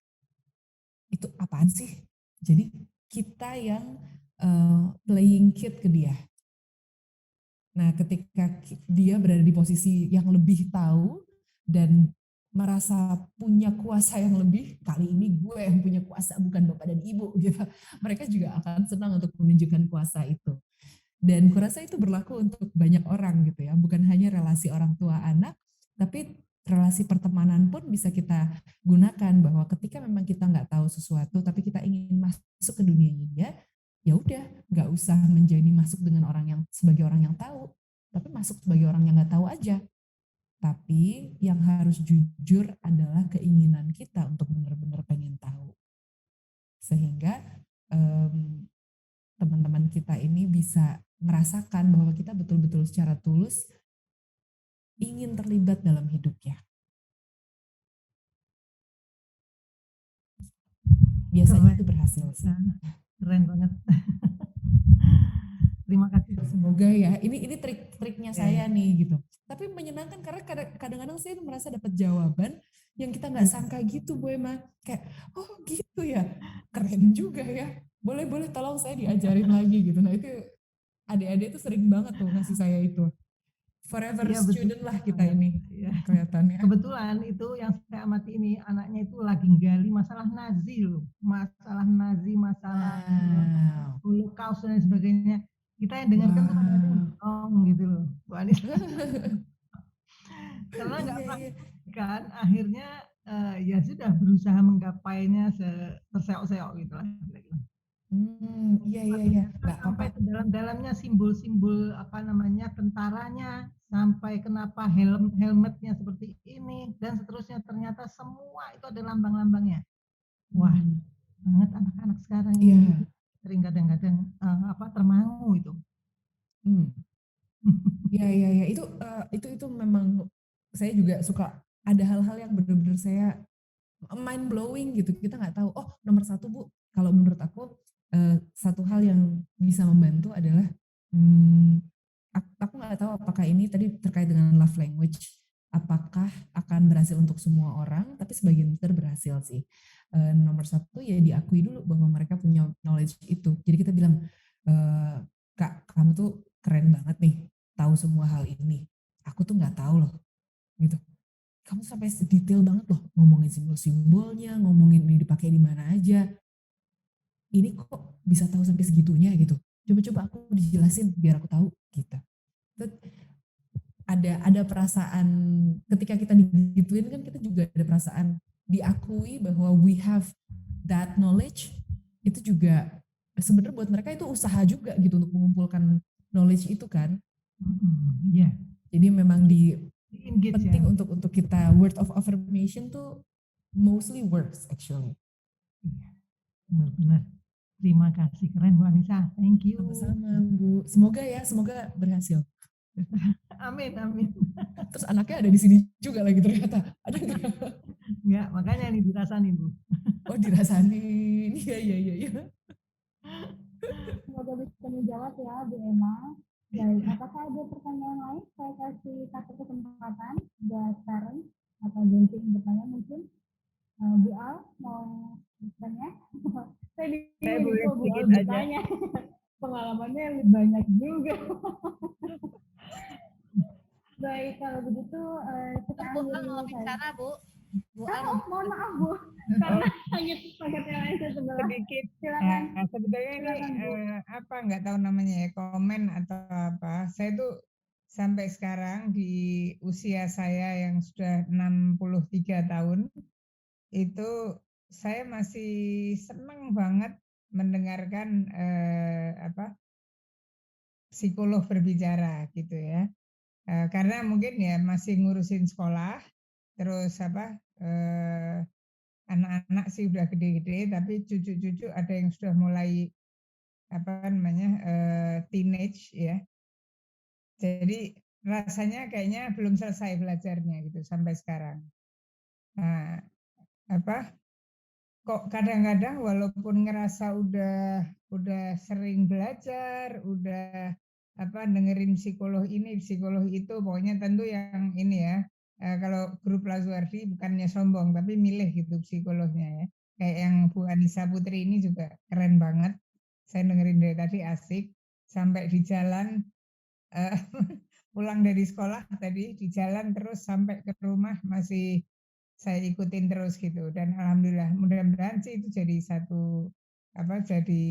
Itu apaan sih? Jadi kita yang playing kid ke dia. Nah, ketika dia berada di posisi yang lebih tahu dan merasa punya kuasa yang lebih, kali ini gue yang punya kuasa bukan bapak dan ibu gitu. Mereka juga akan senang untuk menunjukkan kuasa itu. Dan kurasa itu berlaku untuk banyak orang gitu ya, bukan hanya relasi orang tua anak, tapi relasi pertemanan pun bisa kita gunakan, bahwa ketika memang kita nggak tahu sesuatu tapi kita ingin masuk ke dunianya dia, ya udah nggak usah menjadi masuk dengan orang yang sebagai orang yang tahu, tapi masuk sebagai orang yang nggak tahu aja. Tapi yang harus jujur adalah keinginan kita untuk benar-benar pengen tahu, sehingga teman-teman kita ini bisa merasakan bahwa kita betul-betul secara tulus ingin terlibat dalam hidupnya. Biasanya itu berhasil sih. Keren banget. Terima kasih. Semoga ya. Ini trik-triknya saya nih gitu. Tapi menyenangkan karena kadang-kadang saya merasa dapat jawaban yang kita nggak sangka gitu Bu Emma. Kayak oh gitu ya. Keren juga ya. Boleh tolong saya diajarin lagi gitu. Nah itu adik-adik itu sering banget tuh ngasih saya itu. Forever student lah kita ini kelihatannya. Kebetulan itu yang saya amati ini, anaknya itu lagi gali masalah Nazi loh. Masalah Nazi, masalah Holocaust dan sebagainya. Kita yang dengarkan tuh gitu loh. Bu Anis. Karena nggak kan akhirnya ya sudah berusaha menggapainya terseok-seok gitu lah. Iya. Sampai ke dalam-dalamnya simbol-simbol apa namanya tentaranya, sampai kenapa helmetnya seperti ini dan seterusnya, ternyata semua itu ada lambang-lambangnya. Wah, banget anak-anak sekarang ini sering kadang-kadang termangu itu. Ya itu memang saya juga suka ada hal-hal yang benar-benar saya mind blowing gitu. Kita nggak tahu. Oh nomor satu Bu, kalau menurut aku satu hal yang bisa membantu adalah aku nggak tahu apakah ini tadi terkait dengan love language, apakah akan berhasil untuk semua orang, tapi sebagian besar berhasil sih. Nomor satu ya diakui dulu bahwa mereka punya knowledge itu. Jadi kita bilang, Kak kamu tuh keren banget nih, tahu semua hal ini. Aku tuh nggak tahu loh, gitu. Kamu sampai detail banget loh, ngomongin simbol-simbolnya, ngomongin ini dipakai di mana aja. Ini kok bisa tahu sampai segitunya gitu. Coba aku dijelasin biar aku tahu gitu. Ada perasaan ketika kita digituin kan, kita juga ada perasaan diakui bahwa we have that knowledge. Itu juga sebenarnya buat mereka itu usaha juga gitu untuk mengumpulkan knowledge itu kan. Iya, Jadi memang engage ya. penting untuk kita word of affirmation tuh mostly works actually. Iya, benar-benar. Terima kasih, keren Bu Anissa. Thank you. Sama-sama Bu. Semoga berhasil. Amin, amin. Terus anaknya ada di sini juga lagi ternyata. Ada nggak? Enggak, makanya nih dirasain Bu. Oh dirasain. Iya. Semoga bisa menjawab ya Bu Emma. Baik, apakah ada pertanyaan lain? Saya kasih satu kesempatan buat Karen atau Gensi yang bertanya mungkin. Bu Al mau bertanya? Saya Saya bingung boleh kok Bu Al sedikit aja. bertanya. Pengalamannya lebih banyak juga. Baik, kalau begitu kita Bu akhiri Al mau dulu saja. bicara, Bu. Bu Al Oh, mohon maaf Bu, karena hanya paket yang lain saya sebelah. Sedikit. Silakan. Sebetulnya ini Silakan, Bu. apa nggak tahu namanya ya, komen atau apa. Saya tuh sampai sekarang di usia saya yang sudah 63 tahun itu saya masih senang banget mendengarkan psikolog berbicara gitu ya. Karena mungkin ya masih ngurusin sekolah, terus anak-anak sih udah gede-gede, tapi cucu-cucu ada yang sudah mulai teenage ya. Jadi rasanya kayaknya belum selesai belajarnya gitu sampai sekarang. Nah, kok kadang-kadang walaupun ngerasa udah sering belajar, udah dengerin psikolog ini, psikolog itu, pokoknya tentu yang ini ya. Kalau grup Lazuardi bukannya sombong, tapi milih gitu psikolognya ya. Kayak yang Bu Anissa Putri ini juga keren banget. Saya dengerin dari tadi asik. Sampai di jalan, pulang dari sekolah tadi, di jalan terus sampai ke rumah masih saya ikutin terus gitu. Dan alhamdulillah, mudah-mudahan sih itu jadi jadi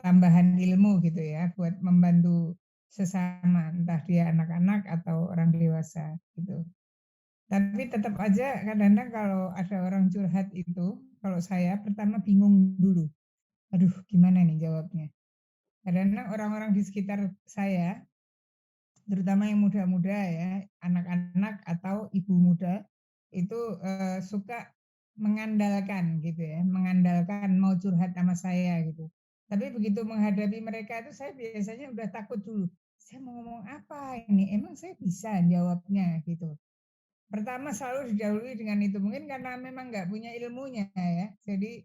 tambahan ilmu gitu ya, buat membantu sesama, entah dia anak-anak atau orang dewasa gitu. Tapi tetap aja kadang-kadang kalau ada orang curhat itu, kalau saya pertama bingung dulu. Aduh, gimana nih jawabnya? Kadang-kadang orang-orang di sekitar saya, terutama yang muda-muda ya, anak-anak atau ibu muda, itu suka mengandalkan gitu ya, mengandalkan mau curhat sama saya gitu. Tapi begitu menghadapi mereka itu saya biasanya udah takut dulu. Saya mau ngomong apa ini? Emang saya bisa jawabnya gitu. Pertama selalu didahului dengan itu. Mungkin karena memang nggak punya ilmunya ya. Jadi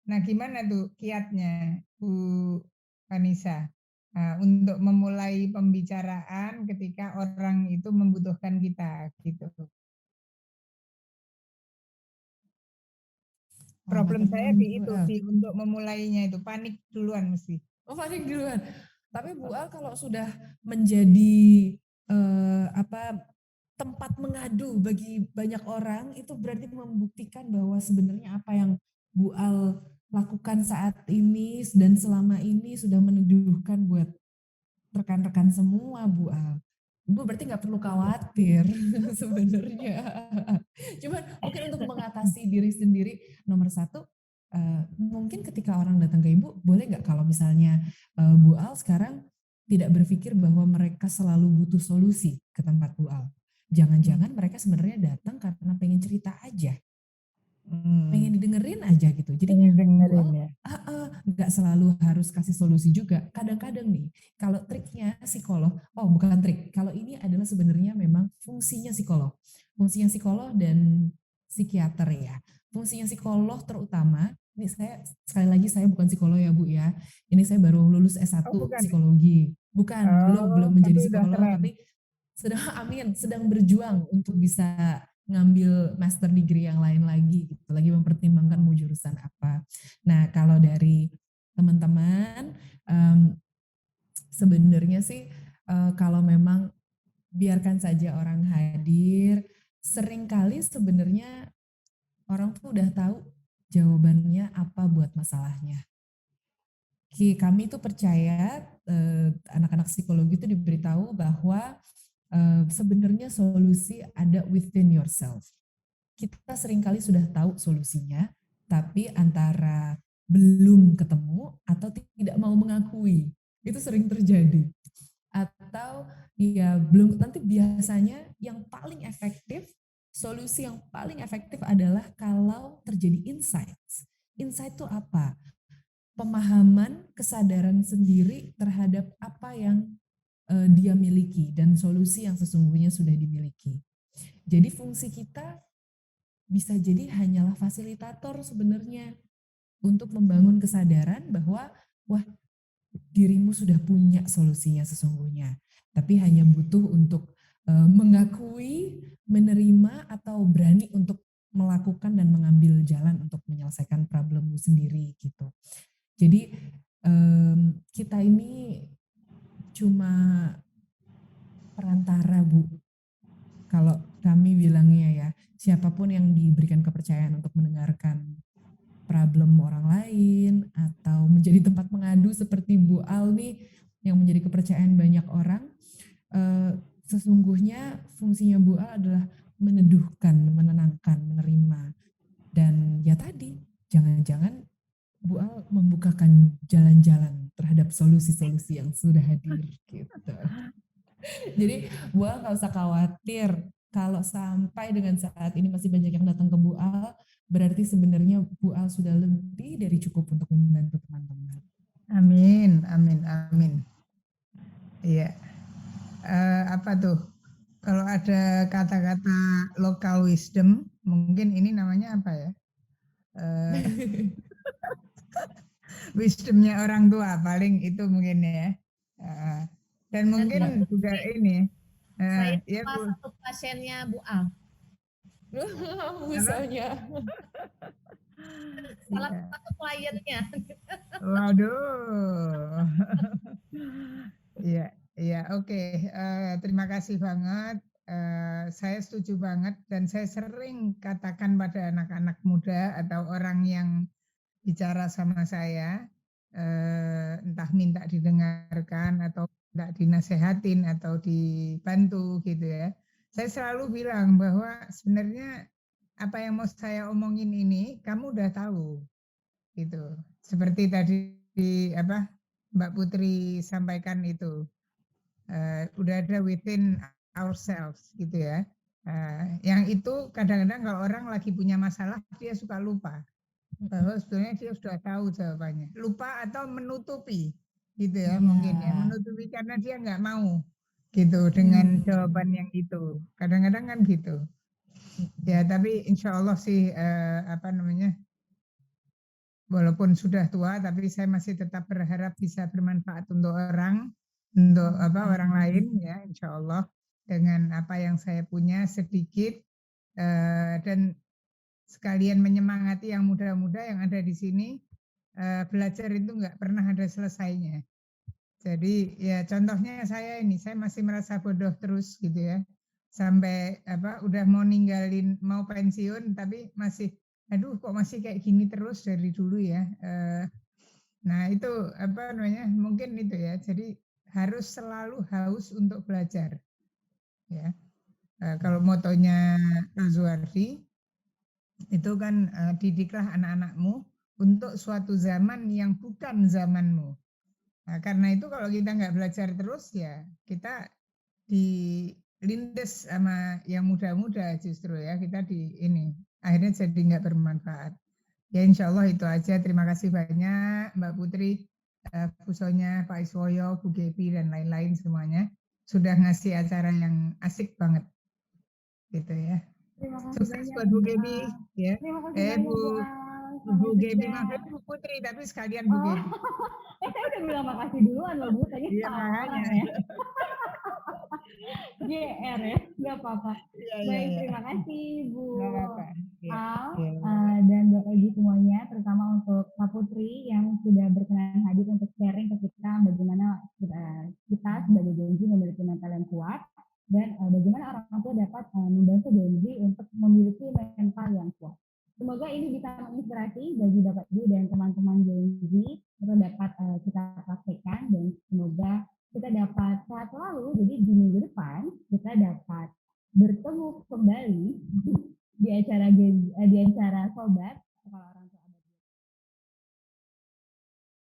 Nah, gimana tuh kiatnya Bu Vanessa untuk memulai pembicaraan ketika orang itu membutuhkan kita gitu. Problem saya di itu sih untuk memulainya itu panik duluan mesti. Oh panik duluan. Tapi Bu Al kalau sudah menjadi tempat mengadu bagi banyak orang itu berarti membuktikan bahwa sebenarnya apa yang Bu Al lakukan saat ini dan selama ini sudah meneduhkan buat rekan-rekan semua Bu Al. Ibu berarti nggak perlu khawatir sebenarnya. Cuman mungkin untuk mengatasi diri sendiri nomor satu, mungkin ketika orang datang ke Ibu, boleh nggak kalau misalnya Bu Al sekarang tidak berpikir bahwa mereka selalu butuh solusi ke tempat Bu Al. Jangan-jangan mereka sebenarnya datang karena pengen cerita aja. Pengen didengerin aja gitu. Jadi dengerin ya. Nggak selalu harus kasih solusi juga. Kadang-kadang nih, kalau triknya psikolog, bukan trik. Kalau ini adalah sebenarnya memang fungsinya psikolog. Fungsinya psikolog dan psikiater ya. Fungsinya psikolog terutama, ini sekali lagi saya bukan psikolog ya Bu ya. Ini saya baru lulus S1 psikologi. Bukan, belum menjadi psikolog, tapi sedang berjuang untuk bisa ngambil master degree yang lain lagi gitu, lagi mempertimbangkan mau jurusan apa. Nah kalau dari teman-teman sebenarnya sih kalau memang biarkan saja orang hadir, seringkali sebenarnya orang tuh udah tahu jawabannya apa buat masalahnya. Kami tuh percaya anak-anak psikologi itu diberitahu bahwa sebenarnya solusi ada within yourself. Kita seringkali sudah tahu solusinya, tapi antara belum ketemu atau tidak mau mengakui. Itu sering terjadi. Atau ya belum, nanti biasanya yang paling efektif, solusi yang paling efektif adalah kalau terjadi insights. Insight itu apa? Pemahaman, kesadaran sendiri terhadap apa yang dia miliki dan solusi yang sesungguhnya sudah dimiliki. Jadi fungsi kita bisa jadi hanyalah fasilitator sebenarnya untuk membangun kesadaran bahwa wah, dirimu sudah punya solusinya sesungguhnya, tapi hanya butuh untuk mengakui, menerima, atau berani untuk melakukan dan mengambil jalan untuk menyelesaikan problemmu sendiri gitu. Jadi kita ini cuma perantara, Bu. Kalau kami bilangnya ya, siapapun yang diberikan kepercayaan untuk mendengarkan problem orang lain atau menjadi tempat mengadu seperti Bu Al nih yang menjadi kepercayaan banyak orang, sesungguhnya fungsinya Bu Al adalah meneduhkan, menenangkan, menerima. Dan ya tadi, jangan-jangan Bu Al membukakan jalan-jalan terhadap solusi-solusi yang sudah hadir gitu. Jadi Bu Al nggak usah khawatir kalau sampai dengan saat ini masih banyak yang datang ke Bu Al, berarti sebenarnya Bu Al sudah lebih dari cukup untuk membantu teman-teman. Amin, amin, amin. Iya. Apa tuh? Kalau ada kata-kata local wisdom, mungkin ini namanya apa ya? Wisdomnya orang tua paling itu mungkin ya. Dan mungkin juga ini. Saya Ya, salah satu pasiennya Bu Al. Misalnya. Salah Iya. satu kliennya. Waduh. Iya, iya, oke. Terima kasih banget. Saya setuju banget dan saya sering katakan pada anak-anak muda atau orang yang bicara sama saya, entah minta didengarkan atau minta dinasehatin atau dibantu gitu ya. Saya selalu bilang bahwa sebenarnya apa yang mau saya omongin ini kamu udah tahu gitu. Seperti tadi Mbak Putri sampaikan itu. Udah ada within ourselves gitu ya. Yang itu kadang-kadang kalau orang lagi punya masalah dia suka lupa bahwa sebetulnya dia sudah tahu jawabannya. Lupa atau menutupi gitu ya, mungkin ya. Menutupi karena dia nggak mau gitu dengan jawaban yang itu. Kadang-kadang kan gitu. Ya tapi insya Allah sih walaupun sudah tua tapi saya masih tetap berharap bisa bermanfaat untuk orang lain ya insya Allah dengan apa yang saya punya sedikit dan sekalian menyemangati yang muda-muda yang ada di sini. Belajar itu nggak pernah ada selesainya. Jadi ya contohnya saya masih merasa bodoh terus gitu ya. Sampai udah mau ninggalin, mau pensiun tapi masih aduh kok masih kayak gini terus dari dulu ya. Nah itu mungkin itu ya. Jadi harus selalu haus untuk belajar. Ya. Kalau motonya Razuardi itu kan didiklah anak-anakmu untuk suatu zaman yang bukan zamanmu. Nah, karena itu kalau kita nggak belajar terus ya kita dilindes sama yang muda-muda justru ya kita akhirnya jadi nggak bermanfaat. Ya insya Allah itu aja. Terima kasih banyak Mbak Putri, Bu Sonya, Pak Iswoyo, Bu Gebi dan lain-lain semuanya sudah ngasih acara yang asik banget gitu ya. Terima kasih Sukses banyak, buat Bu Gebi ya. Terima kasih banyak, Bu Al. Bu Gebi Juga. maksudnya Bu Putri tapi sekalian Bu Gebi. Saya udah bilang makasih duluan loh Bu, tadi Iya salah makanya. orang ya. GR ya, nggak apa-apa. Baik, terima kasih Bu Al dan Bapak Ibu semuanya, terutama untuk Pak Putri yang sudah berkenan hadir untuk sharing ke kita bagaimana kita sebagai Gen Z memiliki mental yang kuat dan bagaimana orang tua dapat membantu Gen Z untuk memiliki mental yang kuat. Semoga ini bisa menginspirasi bagi Bapak Ibu dan teman-teman Gen Z untuk dapat kita praktekkan dan semoga kita dapat sehat selalu. Jadi di minggu depan kita dapat bertemu kembali di acara sobat. Kalau orang